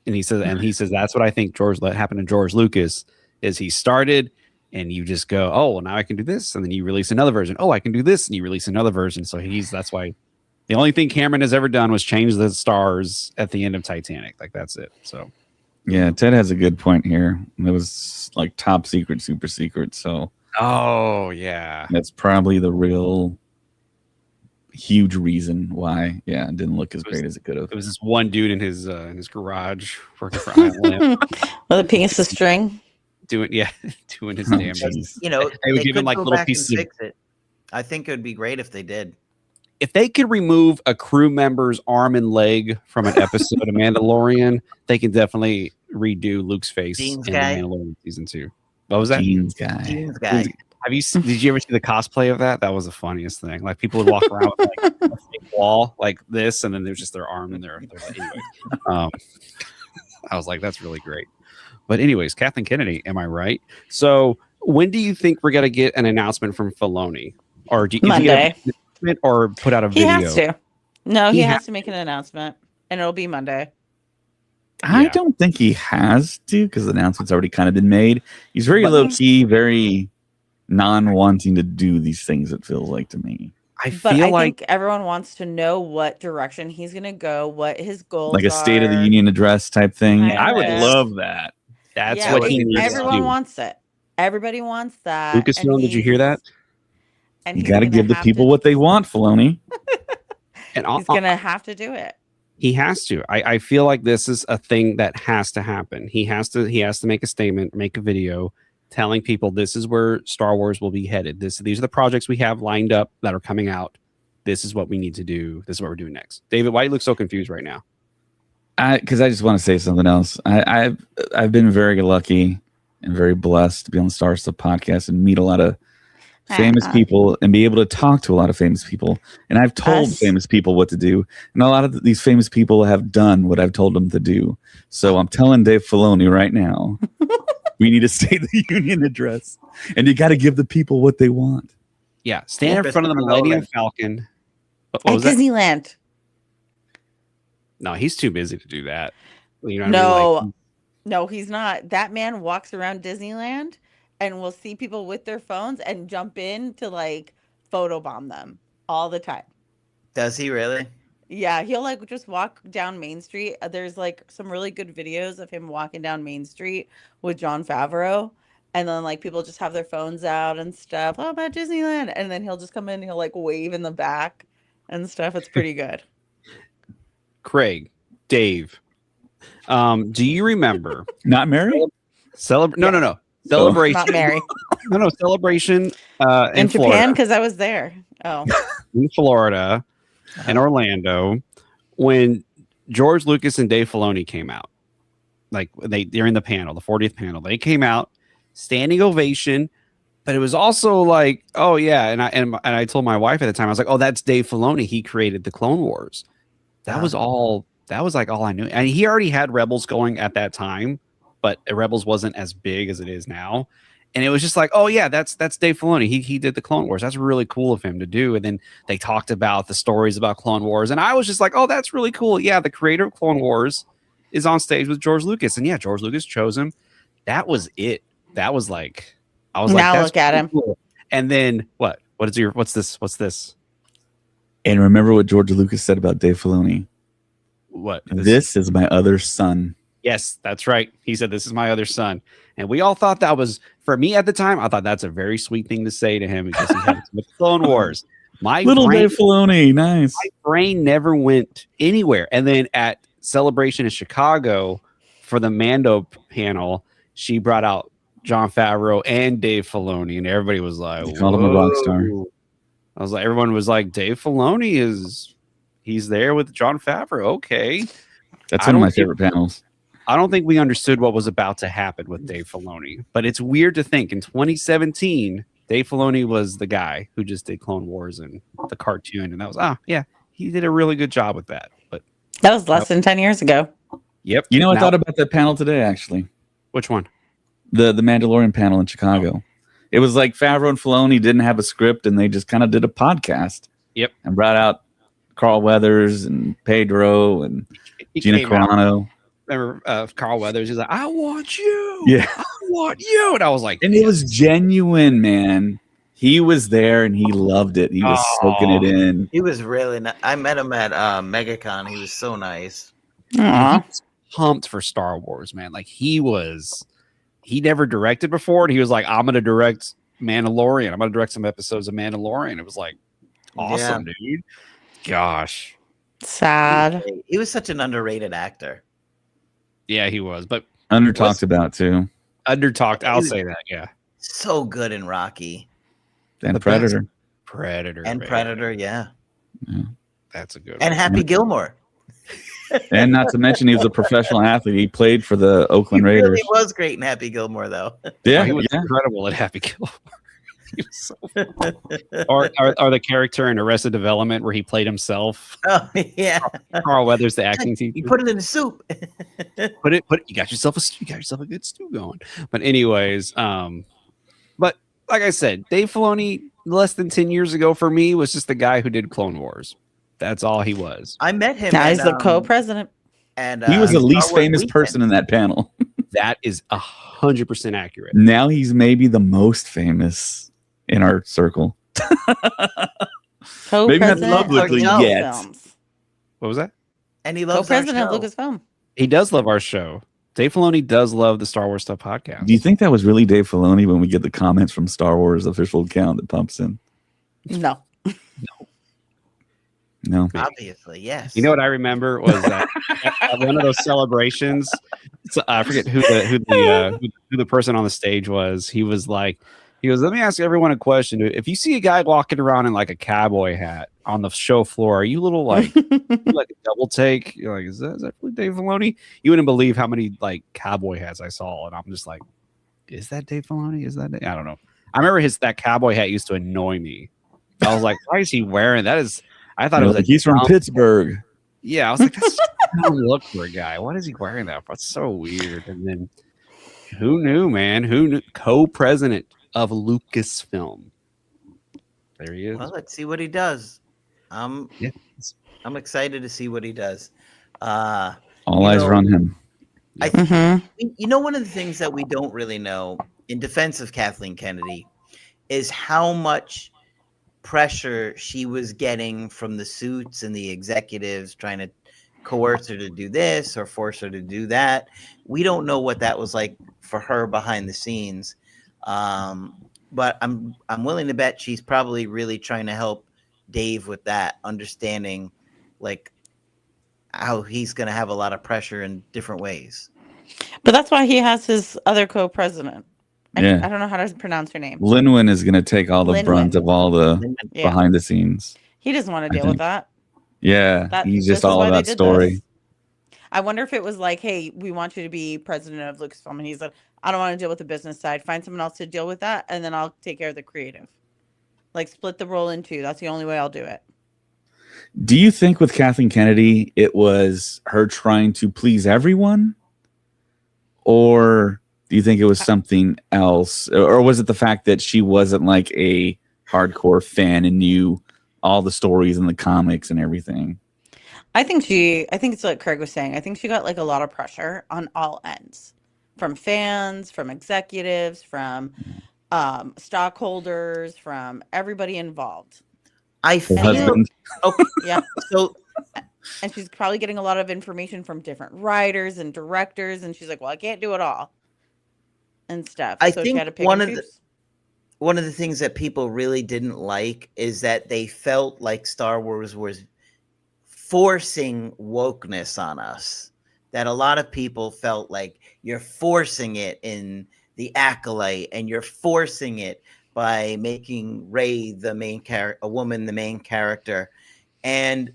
And he says that's what I think happened to George Lucas is he started and you just go, oh well, now I can do this, and then you release another version. Oh, I can do this, and you release another version. So that's why the only thing Cameron has ever done was change the stars at the end of Titanic. Like that's it. So Yeah, Ted has a good point here. It was like top secret, super secret. So oh yeah, that's probably the real huge reason why, yeah, it didn't look as great as it could have. it was this one dude in his garage working for Island With a piece of string. doing his Oh, damn jeez. You know, They would give him, could like, go little back pieces and of- fix it. I think it would be great if they did. If they could remove a crew member's arm and leg from an episode of Mandalorian, they can definitely redo Luke's face Jeans in guy? the Mandalorian season 2. What was that? Jeans guy. Jeans guy. Did you ever see the cosplay of that? That was the funniest thing. Like people would walk around with like a fake wall like this, and then there's just their arm and their anyway. I was like, that's really great. But anyways, Kathleen Kennedy, am I right? So when do you think we're gonna get an announcement from Filoni, or do you Monday. or put out a He video? has to. No, He he ha- has to make an announcement, and it'll be Monday. I Yeah. don't think he has to, because the announcement's already kind of been made. He's very But- low key, very non-wanting to do these things, it feels like to me. I But feel I like think everyone wants to know what direction he's going to go, what his goals Like a State of the are. Union address type thing. Kind I would of. love that. that's Yeah, what he needs to everyone do. wants it. Everybody wants that. and Lucasfilm, did you hear that? And You he's got to gonna give the have people to- what they want, Filoni. And He's going to have to do it. he has to. I feel like this is a thing that has to happen. He has to make a statement, make a video telling people this is where Star Wars will be headed. These are the projects we have lined up that are coming out. This is what we need to do. This is what we're doing next. David, why do you look so confused right now? Because I just want to say something else. I've been very lucky and very blessed to be on the Star Stuff podcast and meet a lot of famous people and be able to talk to a lot of famous people. And I've told famous people what to do, and a lot of these famous people have done what I've told them to do. So I'm telling Dave Filoni right now, we need a State of the Union address, and you got to give the people what they want. Yeah, stand in front of the Millennium Falcon. What At was that? Disneyland. No, he's too busy to do that. You know what I No, mean? no, he's not. That man walks around Disneyland and will see people with their phones and jump in to like photobomb them all the time. Does he really? Yeah, he'll like just walk down Main Street. There's like some really good videos of him walking down Main Street with Jon Favreau. And then like people just have their phones out and stuff. Oh, about Disneyland. And then he'll just come in and he'll like wave in the back and stuff. It's pretty good. Craig, Dave, do you remember Not Mary? No. Celebration. Not Mary. No, celebration In Japan, Florida. because I was there. Oh. In Florida and Orlando when George Lucas and Dave Filoni came out. Like they're in the panel, the 40th panel. They came out, standing ovation, but it was also like, oh yeah, and I told my wife at the time, I was like, oh, that's Dave Filoni. He created the Clone Wars. That was all. That was like all I knew. And he already had Rebels going at that time, but Rebels wasn't as big as it is now. And it was just like, oh yeah, that's Dave Filoni. He did the Clone Wars. That's really cool of him to do. And then they talked about the stories about Clone Wars, and I was just like, oh, that's really cool. Yeah, the creator of Clone Wars is on stage with George Lucas, and yeah, George Lucas chose him. That was it. That was like, I was Now like, look at him. cool. And then what? What's this? And remember what George Lucas said about Dave Filoni. What? This is my other son. Yes, that's right. He said, this is my other son. And we all thought that was, for me at the time, I thought that's a very sweet thing to say to him because he had with Clone Wars. My Little brain, Dave Filoni, nice. my brain never went anywhere. And then at Celebration in Chicago for the Mando panel, she brought out Jon Favreau and Dave Filoni, and everybody was like, They called him a rock star. I was like, everyone was like, Dave Filoni he's there with Jon Favreau. Okay. That's one of my favorite panels. I don't think we understood what was about to happen with Dave Filoni, but it's weird to think in 2017, Dave Filoni was the guy who just did Clone Wars and the cartoon. And that was, yeah, he did a really good job with that. But That was less than 10 years ago. yep. You know, I Now- thought about that panel today, actually. which one? The Mandalorian panel in Chicago. It was like Favreau and Filoni didn't have a script, and they just kind of did a podcast. Yep. And brought out Carl Weathers and Pedro and He Gina came out. Carano. Remember Carl Weathers? He's like, I want you. Yeah. I want you. And I was like, And it was genuine, man. He was there and he loved it. He was soaking it in. He was really nice. I met him at MegaCon. He was so nice. Aw. pumped for Star Wars, man. Like he never directed before, and he was like, I'm gonna direct Mandalorian. I'm gonna direct some episodes of Mandalorian. It was like awesome, dude. Gosh. Sad. He was such an underrated actor. Yeah, he was, but Under talked about too. under talked. I'll say that. Yeah. So good in Rocky And The Predator. Predator. and man. Predator, yeah. That's a good And one. Happy Gilmore. And not to mention he was a professional athlete. He played for the He Oakland Raiders. really was great in Happy Gilmore, though. Yeah, he was yeah. incredible at Happy Gilmore. He was so fun. or the character in Arrested Development where he played himself. Oh, yeah. Carl Weathers, the acting teacher. You put it in the soup. You got yourself a good stew going. But anyways, but like I said, Dave Filoni less than 10 years ago for me was just the guy who did Clone Wars. That's all he was. I met him. Now he's at, the co-president. And He was the Star least Wars famous Weekend. person in that panel. That is 100% accurate. Now he's maybe the most famous in our circle. Co-president Maybe not of publicly yet. Lucasfilms. What was that? And he loves our Co-president of show. Lucasfilm. He does love our show. Dave Filoni does love the Star Wars Stuff podcast. Do you think that was really Dave Filoni when we get the comments from Star Wars official account that pumps in? No. No. Obviously, yes. You know what I remember was that at one of those celebrations. I forget who the person on the stage was. He was like, He goes, let me ask everyone a question. If you see a guy walking around in like a cowboy hat on the show floor, are you a little like a double take? You're like, is that really Dave Filoni? You wouldn't believe how many like cowboy hats I saw, and I'm just like, is that Dave Filoni? Is that I don't know. I remember that cowboy hat used to annoy me. I was like, why is he wearing that? I thought it was he's from Pittsburgh. Yeah, I was like, that's a dumb look for a guy. Why is he wearing that? That's so weird. And then who knew, man? Who knew? Co-president of Lucasfilm. There he is. Well, let's see what he does. I'm excited to see what he does. All eyes are on him. I think one of the things that we don't really know in defense of Kathleen Kennedy is how much pressure she was getting from the suits and the executives trying to coerce her to do this or force her to do that. We don't know what that was like for her behind the scenes. But I'm willing to bet she's probably really trying to help Dave with that, understanding like how he's going to have a lot of pressure in different ways. But that's why he has his other co-president. Yeah. I don't know how to pronounce her name. Linwin is going to take all the brunt of all the behind the scenes. He doesn't want to deal with that. Yeah, he's just all of that story. This. I wonder if it was like, hey, we want you to be president of Lucasfilm. And he's like, I don't want to deal with the business side. Find someone else to deal with that. And then I'll take care of the creative. Like split the role in two. That's the only way I'll do it. Do you think with Kathleen Kennedy, it was her trying to please everyone? Or do you think it was something else? Or was it the fact that she wasn't like a hardcore fan and knew all the stories and the comics and everything? I think it's like Craig was saying. I think she got like a lot of pressure on all ends, from fans, from executives, from stockholders, from everybody involved. I feel yeah. So, and she's probably getting a lot of information from different writers and directors, and she's like, "Well, I can't do it all," and stuff. I so think she had to pick one of the things that people really didn't like is that they felt like Star Wars was forcing wokeness on us. That a lot of people felt like you're forcing it in the Acolyte, and you're forcing it by making Rey the main character, a woman the main character. And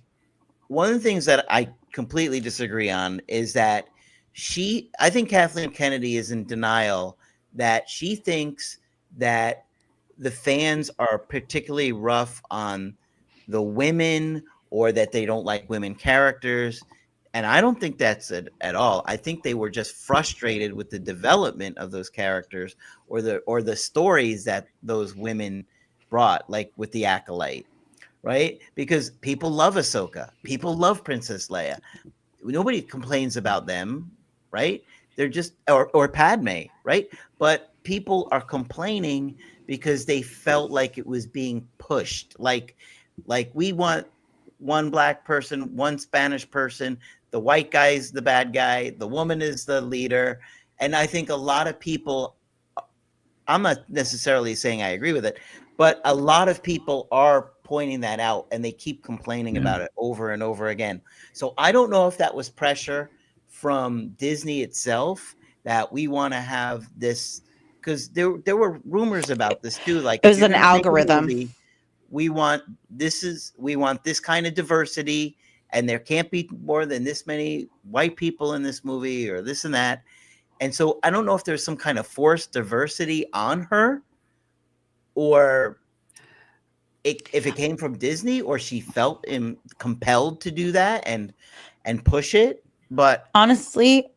one of the things that I completely disagree on is that I think Kathleen Kennedy is in denial that she thinks that the fans are particularly rough on the women or that they don't like women characters. And I don't think that's it at all. I think they were just frustrated with the development of those characters or the stories that those women brought, like with the Acolyte, right? Because people love Ahsoka. People love Princess Leia. Nobody complains about them, right? They're just, or Padme, right? But people are complaining because they felt like it was being pushed. Like we want one black person, one Spanish person, the white guy is the bad guy, the woman is the leader. And I think a lot of people, I'm not necessarily saying I agree with it, but a lot of people are pointing that out and they keep complaining about it over and over again. So I don't know if that was pressure from Disney itself that we want to have this, because there were rumors about this too. Like it was an algorithm. We want this kind of diversity, and there can't be more than this many white people in this movie or this and that. And so I don't know if there's some kind of forced diversity on her, or if it came from Disney, or she felt compelled to do that and push it. But honestly,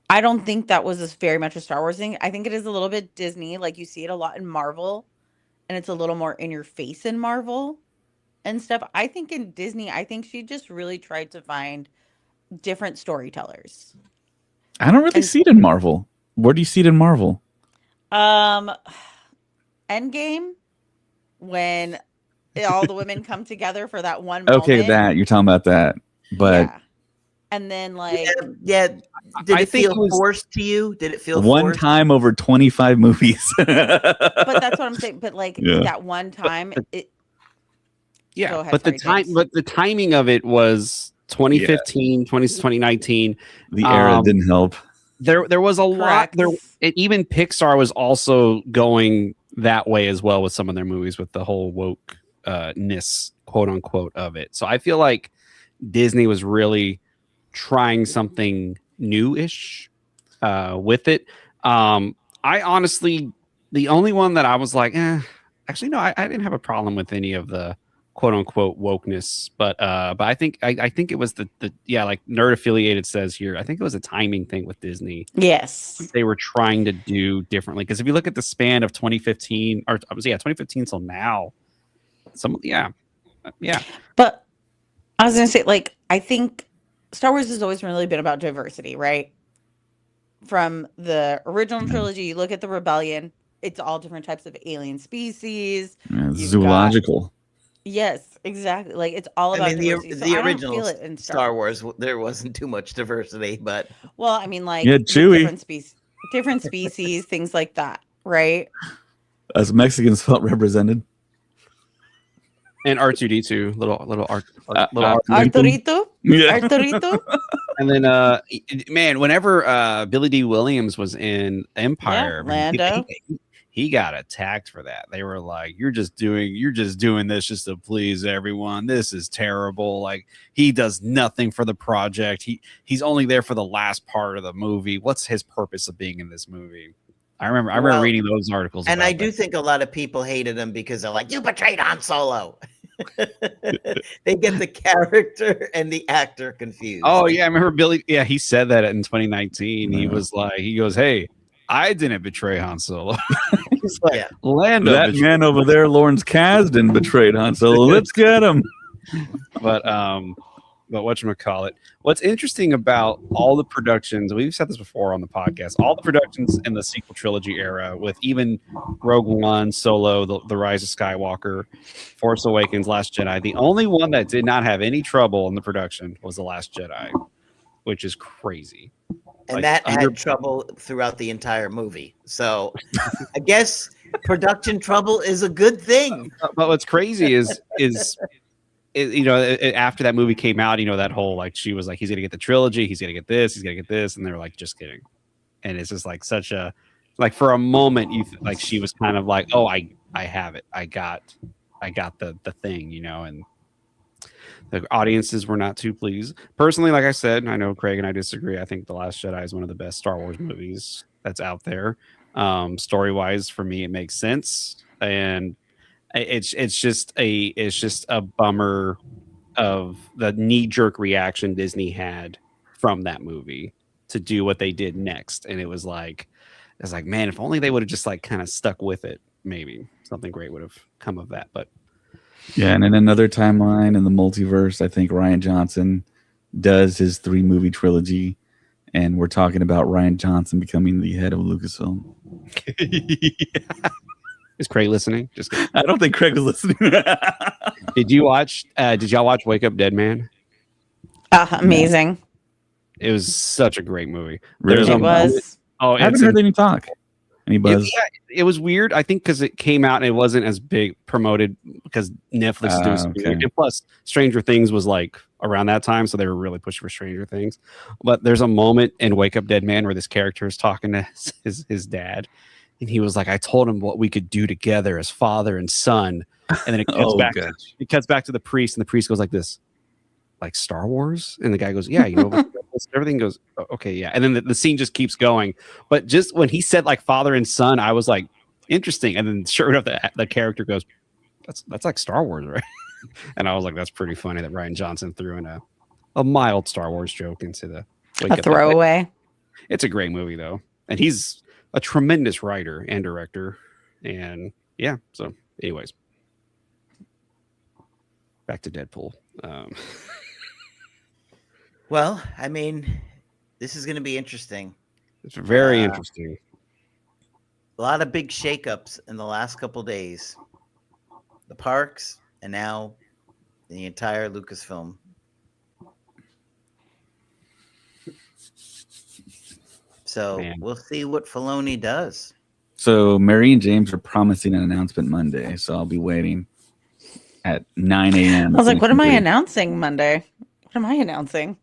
I don't think that was very much a Star Wars thing. I think it is a little bit Disney. Like you see it a lot in Marvel, and it's a little more in your face in Marvel and stuff. I think in Disney, I think she just really tried to find different storytellers. I don't really see it in Marvel. Where do you see it in Marvel? Endgame, when all the women come together for that one moment. Okay, that you're talking about that, but yeah. And then like did it feel forced to you? Did it feel one forced? time over 25 movies? But that's what I'm saying. But like that one time, yeah. But the timing of it was 2015, 2019. The era didn't help. There was a lot there. Even Pixar was also going that way as well with some of their movies with the whole woke ness, quote unquote, of it. So I feel like Disney was really trying something new-ish with it. I honestly, the only one that I was like, actually, no, I didn't have a problem with any of the quote unquote wokeness, but I think I think it was the like Nerd Affiliated says here, I think it was a timing thing with Disney. Yes. They were trying to do differently because if you look at the span of 2015 or 2015 till now, yeah. But I was gonna say, like, I think Star Wars has always really been about diversity, right? From the original trilogy, you look at the Rebellion, it's all different types of alien species. You've got Zoological. yes, exactly. Like it's all I about mean, diversity. So the I don't original feel it in Star Wars, there wasn't too much diversity, but well, I mean, like Yeah, with Chewie. different species, things like that, right? As Mexicans felt represented. And R2D2, little Arturito, Yeah. Arturito. And then, man, whenever Billy D. Williams was in Empire, Yeah, Lando. he got attacked for that. They were like, "You're just doing this just to please everyone. This is terrible. Like he does nothing for the project. He's only there for the last part of the movie. What's his purpose of being in this movie?" I remember reading those articles, and I do think a lot of people hated him because they're like, "You betrayed Han Solo." They get the character and the actor confused. Oh yeah, I remember Billy. Yeah, he said that in 2019. He was like, he goes, "Hey, I didn't betray Han Solo." He's like, Lando, that man over there, Lawrence Kasdan, betrayed Han Solo. Let's get him. But whatchamacallit, what's interesting about all the productions, we've said this before on the podcast, all the productions in the sequel trilogy era, with even Rogue One, Solo, the Rise of Skywalker, Force Awakens, Last Jedi, the only one that did not have any trouble in the production was The Last Jedi, which is crazy. And that had trouble throughout the entire movie. So I guess production trouble is a good thing. But what's crazy is after that movie came out, that whole like she was like, he's gonna get the trilogy, he's gonna get this, and they're like, just kidding. And it's just like such a like for a moment like she was kind of like, oh, I have it, I got the thing, and the audiences were not too pleased. Personally, like I said, I know Craig and I disagree. I think The Last Jedi is one of the best Star Wars movies that's out there. Story wise, for me, it makes sense, and it's just a bummer of the knee-jerk reaction Disney had from that movie to do what they did next. And it was like, man, if only they would have just like kind of stuck with it, maybe something great would have come of that. But yeah, and in another timeline in the multiverse, I think Rian Johnson does his 3-movie trilogy, and we're talking about Rian Johnson becoming the head of Lucasfilm. Yeah. Is Craig listening? Just kidding. I don't think Craig was listening. Did y'all watch Wake Up Dead Man? Amazing. It was such a great movie. Really? It was. Oh, I haven't heard any talk. Any buzz? It was weird. I think because it came out and it wasn't as big promoted because Netflix is doing something. Okay. And plus, Stranger Things was like around that time, so they were really pushing for Stranger Things. But there's a moment in Wake Up Dead Man where this character is talking to his dad, and he was like, "I told him what we could do together as father and son." And then it cuts back. It cuts back to the priest, and the priest goes like this, like Star Wars, and the guy goes, "Yeah, everything goes okay, yeah." And then the scene just keeps going. But just when he said like father and son, I was like, interesting. And then sure enough, the character goes, "That's like Star Wars, right?" And I was like, "That's pretty funny that Rian Johnson threw in a mild Star Wars joke into the throwaway." It's a great movie though, and he's a tremendous writer and director. And yeah, so anyways, back to Deadpool. Well, I mean, this is going to be interesting. It's very interesting. A lot of big shakeups in the last couple days. The parks and now the entire Lucasfilm. So we'll see what Filoni does. So Mary and James are promising an announcement Monday, so I'll be waiting at 9 a.m. I was like, what am I announcing Monday? What am I announcing?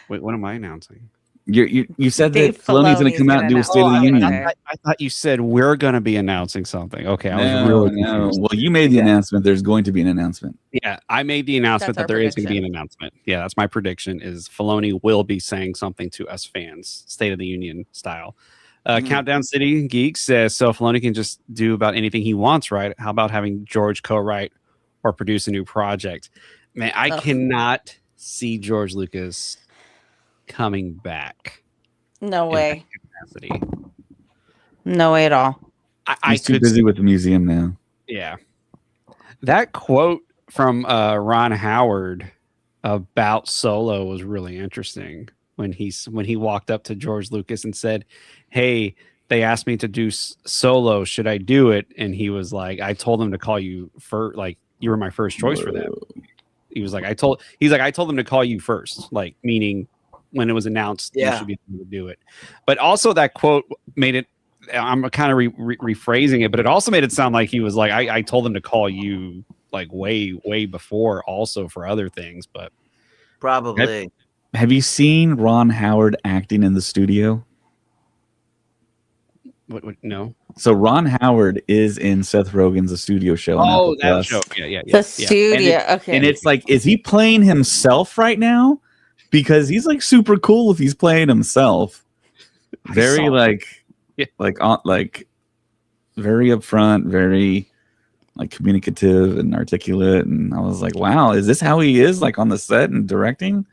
Wait, what am I announcing? You said Dave that Filoni's going to Filoni's come out and gonna do a announce State of the something Union. today. I thought you said we're going to be announcing something. Okay, I was No, really no. confused. Well, you made the announcement. There's going to be an announcement. Yeah, I made the announcement That's that our there is going to be an prediction. announcement. Yeah, that's my prediction. Is Filoni will be saying something to us fans, State of the Union style. Countdown City Geeks says so. Filoni can just do about anything he wants, right? How about having George co-write or produce a new project? Man, I Ugh. cannot see George Lucas coming back No in that way. capacity. No way at all. I He's too could, busy with the museum now. yeah. That quote from Ron Howard about Solo was really interesting when he walked up to George Lucas and said, "Hey, they asked me to do Solo. Should I do it?" And he was like, "I told them to call you first. Like you were my first choice for that." He was like, I told them to call you first, like meaning when it was announced you should be able to do it. But also that quote made it. I'm kind of rephrasing it, but it also made it sound like he was like, I told them to call you like way before, also for other things. But Probably. Have you seen Ron Howard acting in the studio? what no? So Ron Howard is in Seth Rogen's The Studio Show on Apple that Plus. show. Yeah. The studio. Okay. And it's like, is he playing himself right now? Because he's like super cool if he's playing himself. Very like very upfront, very like communicative and articulate. And I was like, wow, is this how he is like on the set and directing?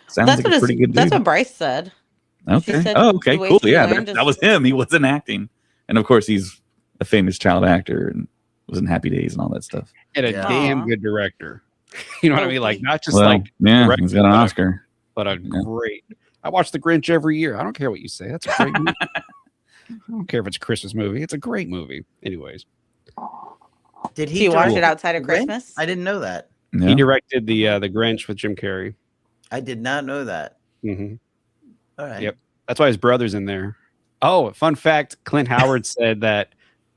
Sounds That's like a pretty good dude. That's what Bryce said. Okay. said Okay. the way Cool. she Yeah, learned that was him. He wasn't acting, and of course, he's a famous child actor and was in Happy Days and all that stuff. And a Yeah. damn Aw. good director. You know what I mean? Like not just Well, like yeah, director, he's got an Oscar. but a great. I watch The Grinch every year. I don't care what you say. That's a great movie. I don't care if it's a Christmas movie. It's a great movie. Anyways, Did Do he you watch direct it outside of The Grinch? Christmas? I didn't know that. Yeah. he directed the Grinch with Jim Carrey. I did not know that. Mm-hmm. All right. Yep. That's why his brother's in there. Oh, fun fact: Clint Howard said that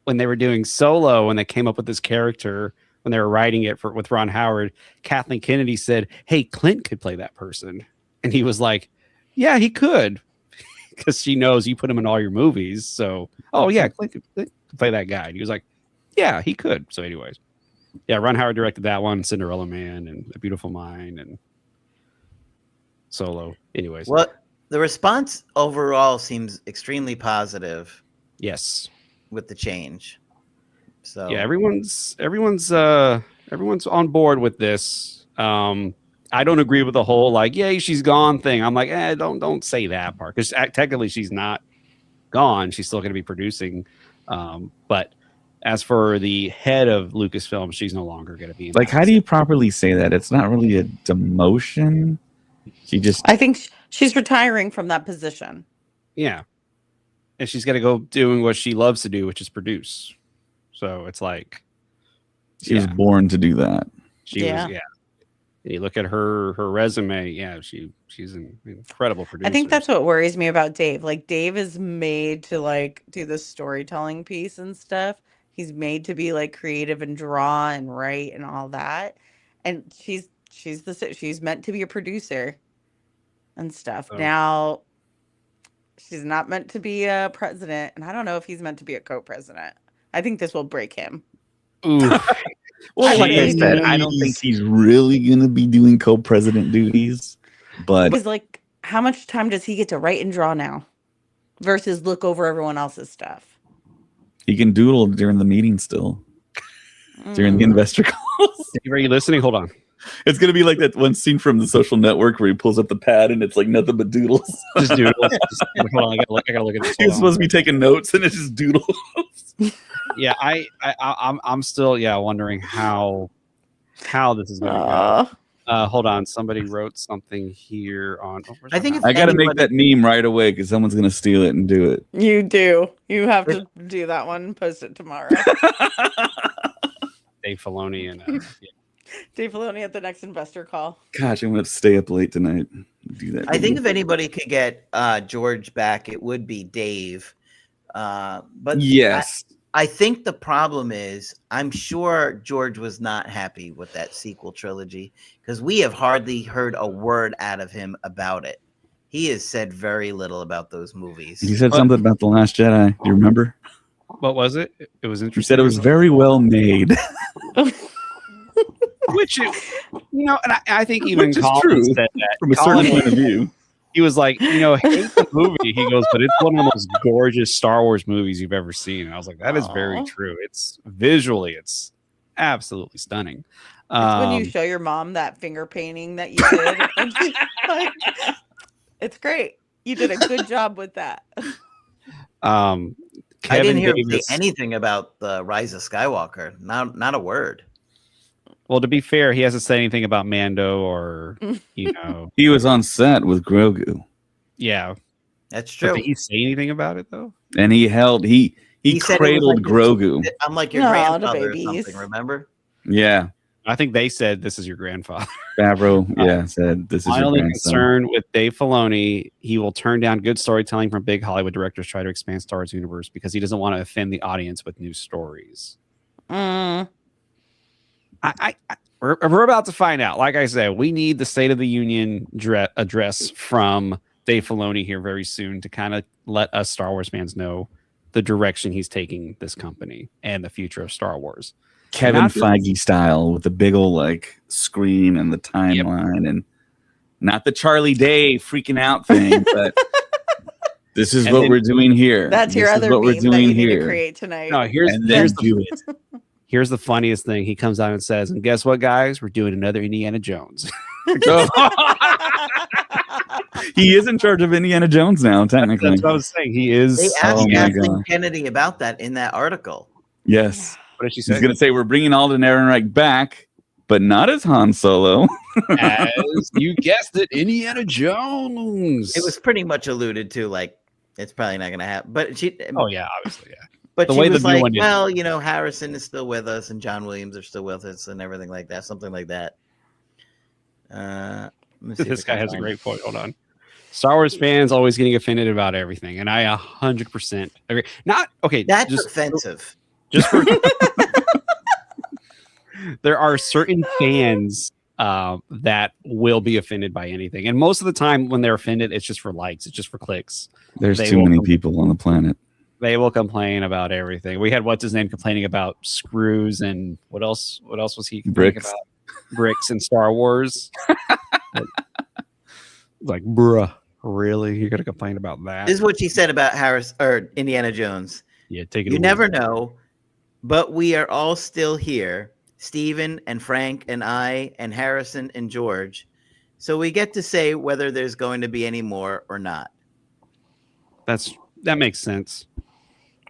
when they were doing Solo, when they came up with this character, when they were writing it with Ron Howard, Kathleen Kennedy said, "Hey, Clint could play that person," and he was like, "Yeah, he could," because she knows you put him in all your movies. So, oh yeah, Clint could play that guy. And he was like, "Yeah, he could." So, anyways, yeah, Ron Howard directed that one, Cinderella Man, and A Beautiful Mind, and Solo. Anyways, Well, the response overall seems extremely positive yes. with the change. So Yeah, everyone's on board with this. I don't agree with the whole like, yay, she's gone thing. I'm like, don't say that part because technically she's not gone. She's still going to be producing. But as for the head of Lucasfilm, she's no longer going to be. Like, how do you properly say that? It's not really a demotion. She just, I think she's retiring from that position. Yeah, and she's got to go doing what she loves to do, which is produce. So it's like she was born to do that. She was. And you look at her resume. Yeah, she's an incredible producer. I think that's what worries me about Dave. Like Dave is made to like do the storytelling piece and stuff. He's made to be like creative and draw and write and all that. And she's meant to be a producer and stuff. So. Now she's not meant to be a president, and I don't know if he's meant to be a co-president. I think this will break him. Well, like I said, I don't think he's really gonna be doing co-president duties. But because like, how much time does he get to write and draw now, versus look over everyone else's stuff? He can doodle during the meeting still, during the investor calls. Are you listening? Hold on. It's gonna be like that one scene from The Social Network where he pulls up the pad and it's like nothing but doodles. Just doodles. Hold on, I gotta look at this. He's supposed to be taking notes and it's just doodles. Yeah, I'm still wondering how this is going to go. Hold on, somebody wrote something here on. I think if I got to make that meme right away because someone's gonna steal it and do it. You do. You have to do that one and post it tomorrow. Dave Filoni and Dave Filoni at the next investor call. Gosh, I'm gonna stay up late tonight. Do that. I think if anybody could get George back, it would be Dave. But yes, I think the problem is I'm sure George was not happy with that sequel trilogy because we have hardly heard a word out of him about it. He has said very little about those movies. He said But- something about The Last Jedi. Do you remember? What was it? It was He interesting. said it was very well made. Which, and I think even Which is Colin true. said that. From a Colin certain point of view. He was like, hate the movie. He goes, but it's one of the most gorgeous Star Wars movies you've ever seen. And I was like, that is very Aw. true. It's visually, it's absolutely stunning. It's when you show your mom that finger painting that you did. And she's like, it's great. You did a good job with that. Kevin I didn't hear him say Davis. anything about the Rise of Skywalker. Not a word. Well, to be fair, he hasn't said anything about Mando or, He was on set with Grogu. yeah. That's But true. did he say anything about it though? And he Said it was cradled like Grogu. I'm like your No, the grandfather or babies. something. Remember? Yeah. I think they said this is your grandfather. Favreau, said this is My your only grandson. concern with Dave Filoni, he will turn down good storytelling from big Hollywood directors try to expand Star Wars universe because he doesn't want to offend the audience with new stories. Mm. We're about to find out. Like I said, we need the State of the Union address from Dave Filoni here very soon to kind of let us Star Wars fans know the direction he's taking this company and the future of Star Wars. Kevin Not just- Feige style with the big old screen and the timeline and not the Charlie Day freaking out thing, but this is And what then- we're doing here. That's your This is other what we're meme that doing you need to here. create tonight. No, here's And then here's do the it. here's the funniest thing. He comes out and says, "And guess what, guys? We're doing another Indiana Jones." He is in charge of Indiana Jones now, technically. That's what I was saying. He is. They Oh asked my Kathleen God. Kennedy about that in that article. Yes. What did she He's say? going to say we're bringing Alden Ehrenreich back, but not as Han Solo. As you guessed it, Indiana Jones. It was pretty much alluded to, like it's probably not going to happen. But Oh yeah, obviously, yeah. But the she way the was new like, one is. well, Harrison is still with us, and John Williams are still with us, and everything like that, something like that. Let me see if This I can guy has a find- great point. Hold on. Star Wars fans always getting offended about everything, and I 100% agree. Not okay. That's just offensive. for there are certain fans that will be offended by anything, and most of the time when they're offended, it's just for likes, it's just for clicks. There's They too will many com- people on the planet. They will complain about everything. We had what's his name complaining about screws and what else? What else was he complaining Bricks. about? Bricks in Star Wars. Like, bruh, really? You're gonna complain about that? This is what she said about Harris or Indiana Jones. Yeah, take it. You away. never know, but we are all still here. Stephen and Frank and I and Harrison and George. So we get to say whether there's going to be any more or not. That makes sense.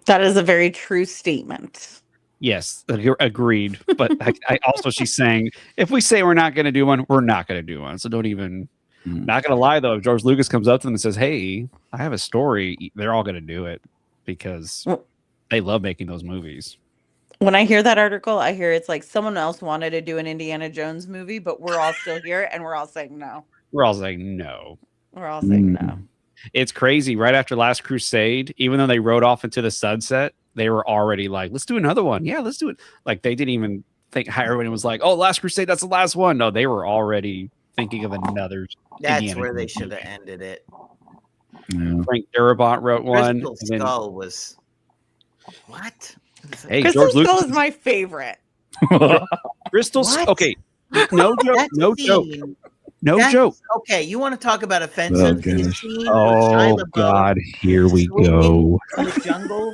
That is a very true statement. Yes, agreed. But I also, she's saying if we say we're not going to do one, we're not going to do one. So don't even. Not going to lie though, if George Lucas comes up to them and says, "Hey, I have a story," they're all going to do it because they love making those movies. When I hear that article, I hear it's like someone else wanted to do an Indiana Jones movie, but we're all still here and we're all saying no. We're all saying no. We're all saying no. It's crazy. Right after Last Crusade, even though they rode off into the sunset, they were already like, "Let's do another one." Yeah, let's do it. Like they didn't even think. Everyone was like, "Oh, Last Crusade, that's the last one." No, they were already thinking of another. That's Indiana where they Jones should have movie. ended it. Yeah. Frank Darabont wrote one. Crystal and then- Skull was what? Hey, Crystal George Skull Lucas. is my favorite. Crystal. What? Okay, no joke. That No joke. scene- No that- joke. Okay, you want to talk about offensive? Oh, His gosh. scene with Shia Oh LaBeouf God, here we swinging go. in the jungle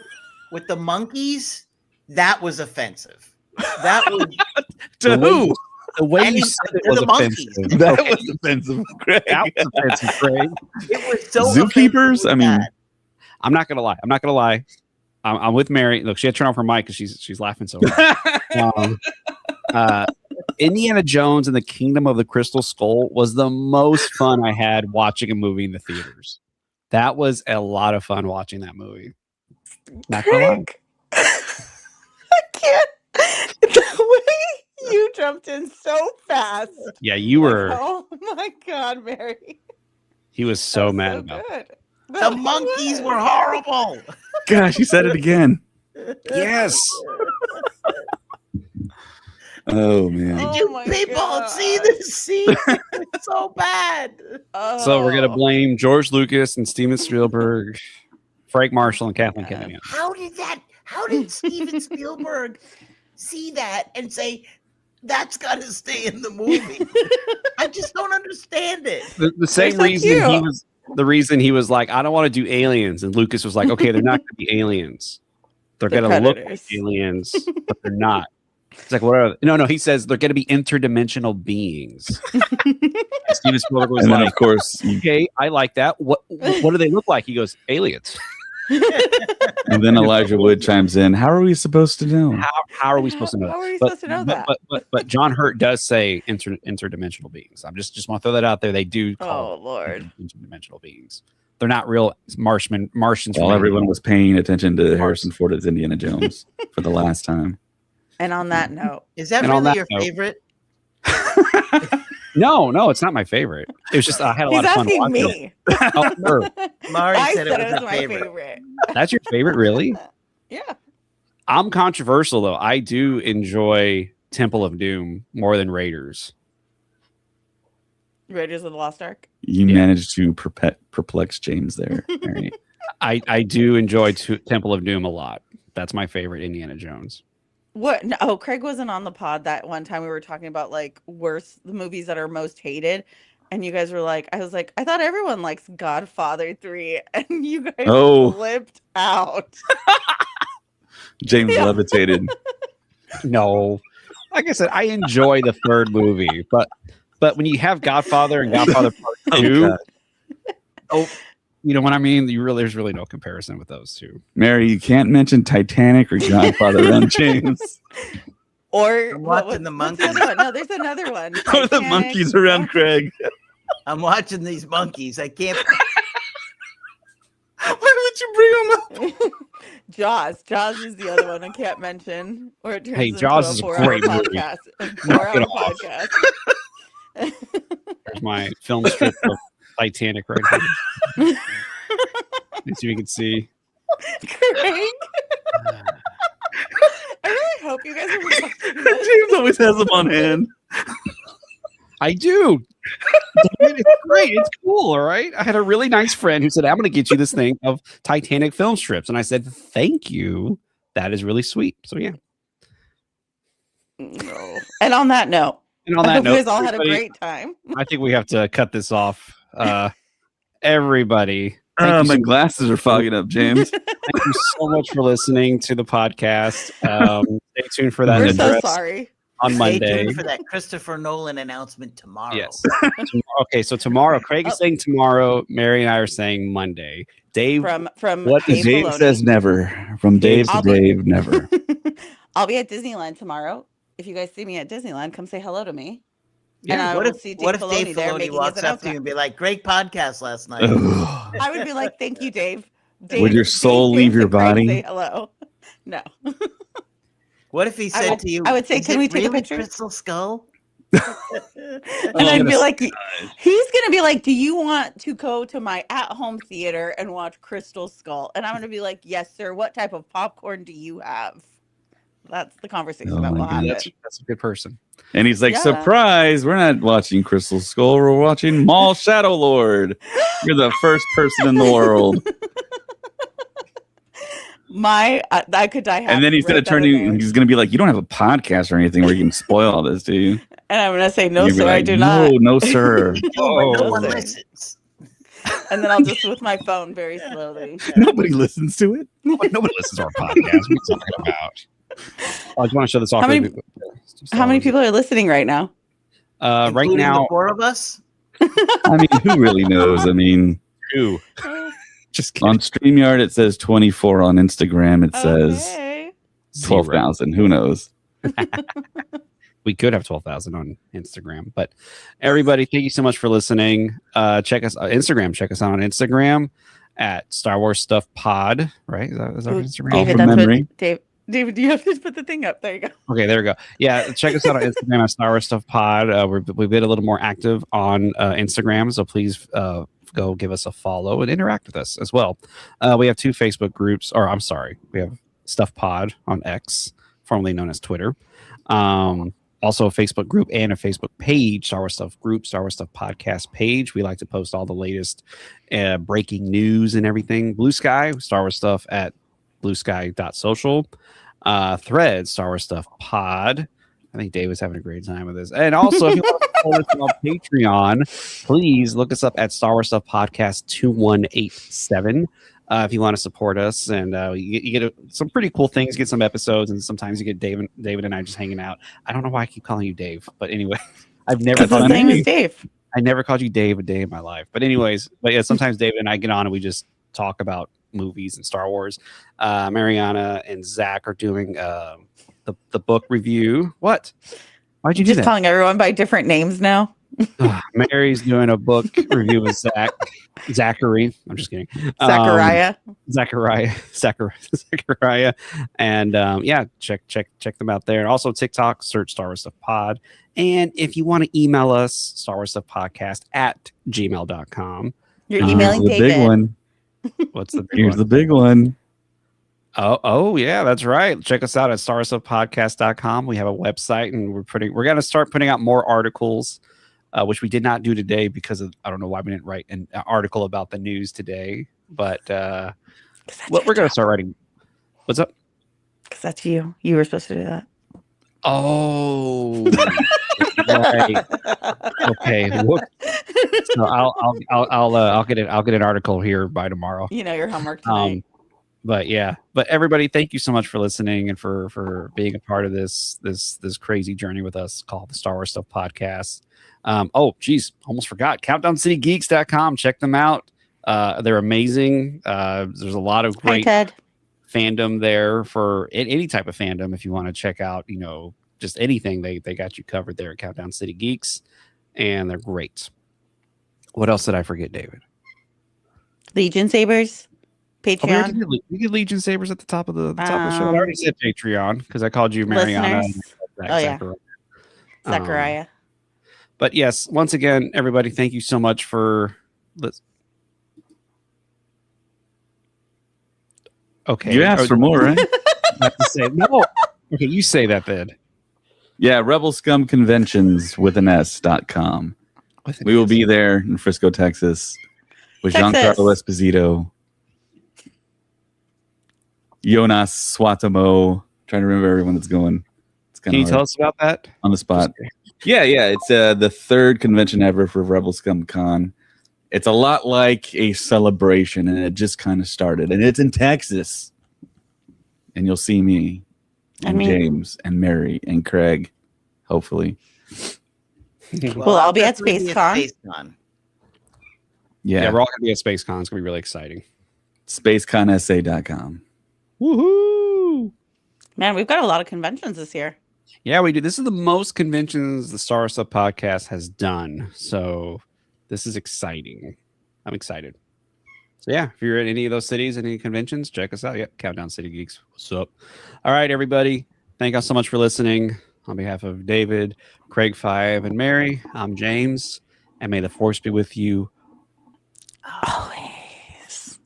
with the monkeys. That was offensive. That was To The way- who? The way And you he- said it they're was the monkeys. offensive. That Okay, was offensive, Greg. that was offensive, Craig. it was so Zookeepers? offensive I mean, that. I'm not gonna lie. I'm with Mary. Look, she had to turn off her mic because she's laughing so hard. Indiana Jones and the Kingdom of the Crystal Skull was the most fun I had watching a movie in the theaters. That was a lot of fun watching that movie. Not gonna lie. Craig, I can't. The way you jumped in so fast. Yeah, you were. Oh my God, Mary. He was so That's mad about it. good. The That monkeys was. were horrible. Gosh, you said it again. Yes. Oh man. Did Oh you my people see God. this scene? It's so bad. So we're gonna Oh. blame George Lucas and Steven Spielberg, Frank Marshall, and Kathleen God. Kennedy. How did Steven Spielberg see that and say that's got to stay in the movie? I just don't understand it. The same so reason cute. he was like, I don't want to do aliens, and Lucas was like, okay, they're not going to be aliens. They're The going to look like Predators. aliens, but they're not. It's like, what are they? No, he says they're going to be interdimensional beings. And Steven Spielberg was And then like, of course, okay, I like that. What do they look like? He goes, aliens. and then Elijah Wood chimes in. How are we supposed to know? How are we supposed to know that? How are we supposed to know that? But John Hurt does say interdimensional beings. I'm just want to throw that out there. They do call Oh Lord. interdimensional beings. They're not real Martians. While everyone was paying attention to Harrison Ford as Indiana Jones for the last time. And on that note, Is that And on really that your note- favorite? No, it's not my favorite. It was just I had a he's lot of fun asking watching me. it. Oh, sure. Mari I said said it was her my favorite. favorite. That's your favorite, really? Yeah. I'm controversial though. I do enjoy Temple of Doom more than Raiders. Raiders of the Lost Ark. You Yeah. managed to perplex James there. Mary. I do enjoy Temple of Doom a lot. That's my favorite Indiana Jones. What? No, oh, Craig wasn't on the pod that one time we were talking about like the movies that are most hated. And you guys were like, I was like, I thought everyone likes Godfather 3. And you guys Oh. flipped out. James Yeah. levitated. No, like I said, I enjoy the third movie, but when you have Godfather and Godfather Part Oh, 2, God. you know what I mean? There's really no comparison with those two. Mary, you can't mention Titanic or Godfather and James. Or I'm what watching the what's other one? No, there's another one. Or the Titanic. monkeys around Craig. I'm watching these monkeys. I can't. Why would you bring them up? Jaws. Jaws is the other one I can't mention. Or it turns Hey, into Jaws a is a 4-hour great movie. podcast. A Knock it 4-hour off. podcast. There's my film strip of Titanic right here. Let's see if you can see. Craig. I really hope you guys are watching this. James always has them on hand. I do. It's great. It's cool. All right. I had a really nice friend who said, I'm going to get you this thing of Titanic film strips. And I said, thank you. That is really sweet. So, yeah. No. And on that note, And on I that hope you note, guys all had a everybody, great time. I think we have to cut this off. Everybody, thank you My so glasses are fogging up, James. Thank you so much for listening to the podcast. Stay tuned for that We're so address sorry. on Stay Monday. tuned for that Christopher Nolan announcement tomorrow. Yes. Okay, so tomorrow, Craig is saying tomorrow. Mary and I are saying Monday. Dave, From what Dave Dave Filoni. says never. From Dave to I'll be- Dave, never. I'll be at Disneyland tomorrow. If you guys see me at Disneyland, come say hello to me. And Yeah, I What will if, see Dave what if Filoni Dave there Filoni making walks his up to you announcement. and be like, "Great podcast last night." Ugh. I would be like, "Thank you, Dave." Would your soul leave your and Craig body? Say hello. No. What if he I said would- to you, I would say, "Is "Can it we take a really picture?" Crystal Skull?" And I'd be yes. like, he's gonna be like, "Do you want to go to my at-home theater and watch Crystal Skull?" And I'm gonna be like, "Yes, sir. What type of popcorn do you have?" That's the conversation Oh that my will happen. goodness. that's a good person. And he's like, Yeah. surprise, we're not watching Crystal Skull, we're watching Maul Shadow Lord. You're the first person in the world. I could die happy. And then he's going to turn you, he's going to be like, you don't have a podcast or anything where you can spoil all this, do you? and I'm gonna say, "No, You'll be sir, I like, do no, not." No, sir. Oh, no Oh. one Listen. listens. And then I'll just with my phone very slowly. Nobody listens to it. Nobody listens to our podcast. What are you talking about? I just want to show this off. How many people are listening right now? Right Including now, the four of us. I mean, who really knows? I mean, two. Just kidding. on StreamYard, it says 24. On Instagram, it says Okay. 12,000. Who knows? We could have 12,000 on Instagram, but everybody, thank you so much for listening. Check us on Instagram. Check us out on Instagram at Star Wars Stuff Pod. Right? Is that Ooh, Instagram? All David, from that's memory. what David, do you have to put the thing up? There you go. Okay, there we go. Yeah, check us out on Instagram at Star Wars Stuff Pod. We've been a little more active on Instagram, so please go give us a follow and interact with us as well. We have two Facebook groups, or I'm sorry, we have Stuff Pod on X, formerly known as Twitter. also a Facebook group and a Facebook page, Star Wars Stuff Group, Star Wars Stuff Podcast page. We like to post all the latest breaking news and everything. Blue Sky, Star Wars Stuff at bluesky.social. Threads, Star Wars Stuff Pod. I think Dave is having a great time with this. And also, if you want to support us on Patreon, please look us up at Star Wars Stuff Podcast 2187. If you want to support us, and you get some pretty cool things, get some episodes, and sometimes you get David and I just hanging out. I don't know why I keep calling you Dave, but anyway, I've never Because his name is Dave. I never called you Dave a day in my life. But anyways, yeah, sometimes David and I get on and we just talk about movies and Star Wars. Mariana and Zach are doing the book review. What? Why'd you do Just that? calling everyone by different names now. Mary's doing a book review with Zachary. I'm just kidding. Zachariah. Zachariah. And yeah, check them out there. And also TikTok, search Star Wars Stuff Pod. And if you want to email us, Star Wars Stuff Podcast at gmail.com. You're emailing the David. big one. What's the big Here's one? the big one. Oh yeah, that's right. Check us out at starstuffpodcast.com. We have a website, and we're going to start putting out more articles, which we did not do today because of, I don't know why we didn't write an article about the news today, but we're going to start writing. What's up? Because that's you. You were supposed to do that. Oh, right. Okay. So I'll get an article here by tomorrow. You know your homework tonight. But everybody, thank you so much for listening and for being a part of this crazy journey with us called the Star Wars Stuff Podcast. Almost forgot. CountdownCityGeeks.com. Check them out. They're amazing. There's a lot of great fandom there for any type of fandom. If you want to check out, just anything, they got you covered there at Countdown City Geeks, and they're great. What else did I forget, David? Legion Sabers. Patreon. We did Legion Sabers at the top of the show. I already said Patreon because I called you Mariana. Zachariah. But yes, once again, everybody, thank you so much for. Okay, you asked for more, right? I have to say no. Okay, you say that then. Yeah, Rebel Scum Conventions with an S.com. We will be there in Frisco, Texas, with Giancarlo Esposito, Jonas Swatomo. Trying to remember everyone that's going. Can you tell us about that on the spot? Yeah. It's the third convention ever for Rebel Scum Con. It's a lot like a celebration, and it just kind of started. And it's in Texas. And you'll see me and James and Mary and Craig, hopefully. Well, I'll be at SpaceCon. Yeah, we're all going to be at SpaceCon. It's going to be really exciting. SpaceConSA.com. Woohoo! Man, we've got a lot of conventions this year. Yeah, we do. This is the most conventions the Star Wars Stuff Podcast has done. So this is exciting. I'm excited. So yeah, if you're at any of those cities, any conventions, check us out. Yep, Countdown City Geeks. What's up? All right, everybody. Thank you all so much for listening. On behalf of David, Craig 5, and Mary, I'm James. And may the Force be with you always.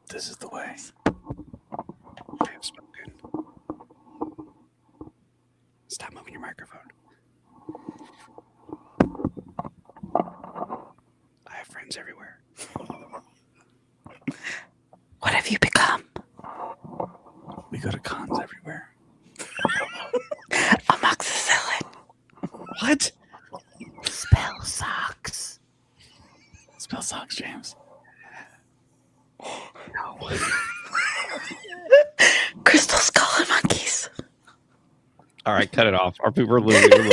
This is the way. I have spoken. Stop moving your microphone. I have friends everywhere. What have you become? We go to cons everywhere. Amoxicillin. What? Spell socks. Spell socks, James. No. Crystal skull and monkeys. All right, cut it off. We're losing.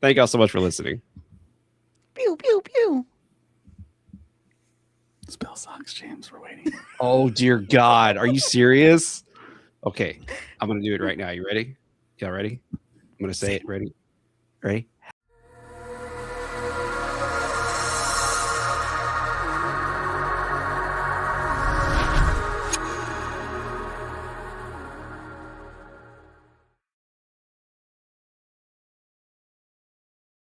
Thank y'all so much for listening. Pew, pew, pew. Spell socks, James. We're waiting. Oh, dear God. Are you serious? Okay, I'm going to do it right now. You ready? Y'all ready? I'm going to say it. Ready? Ready?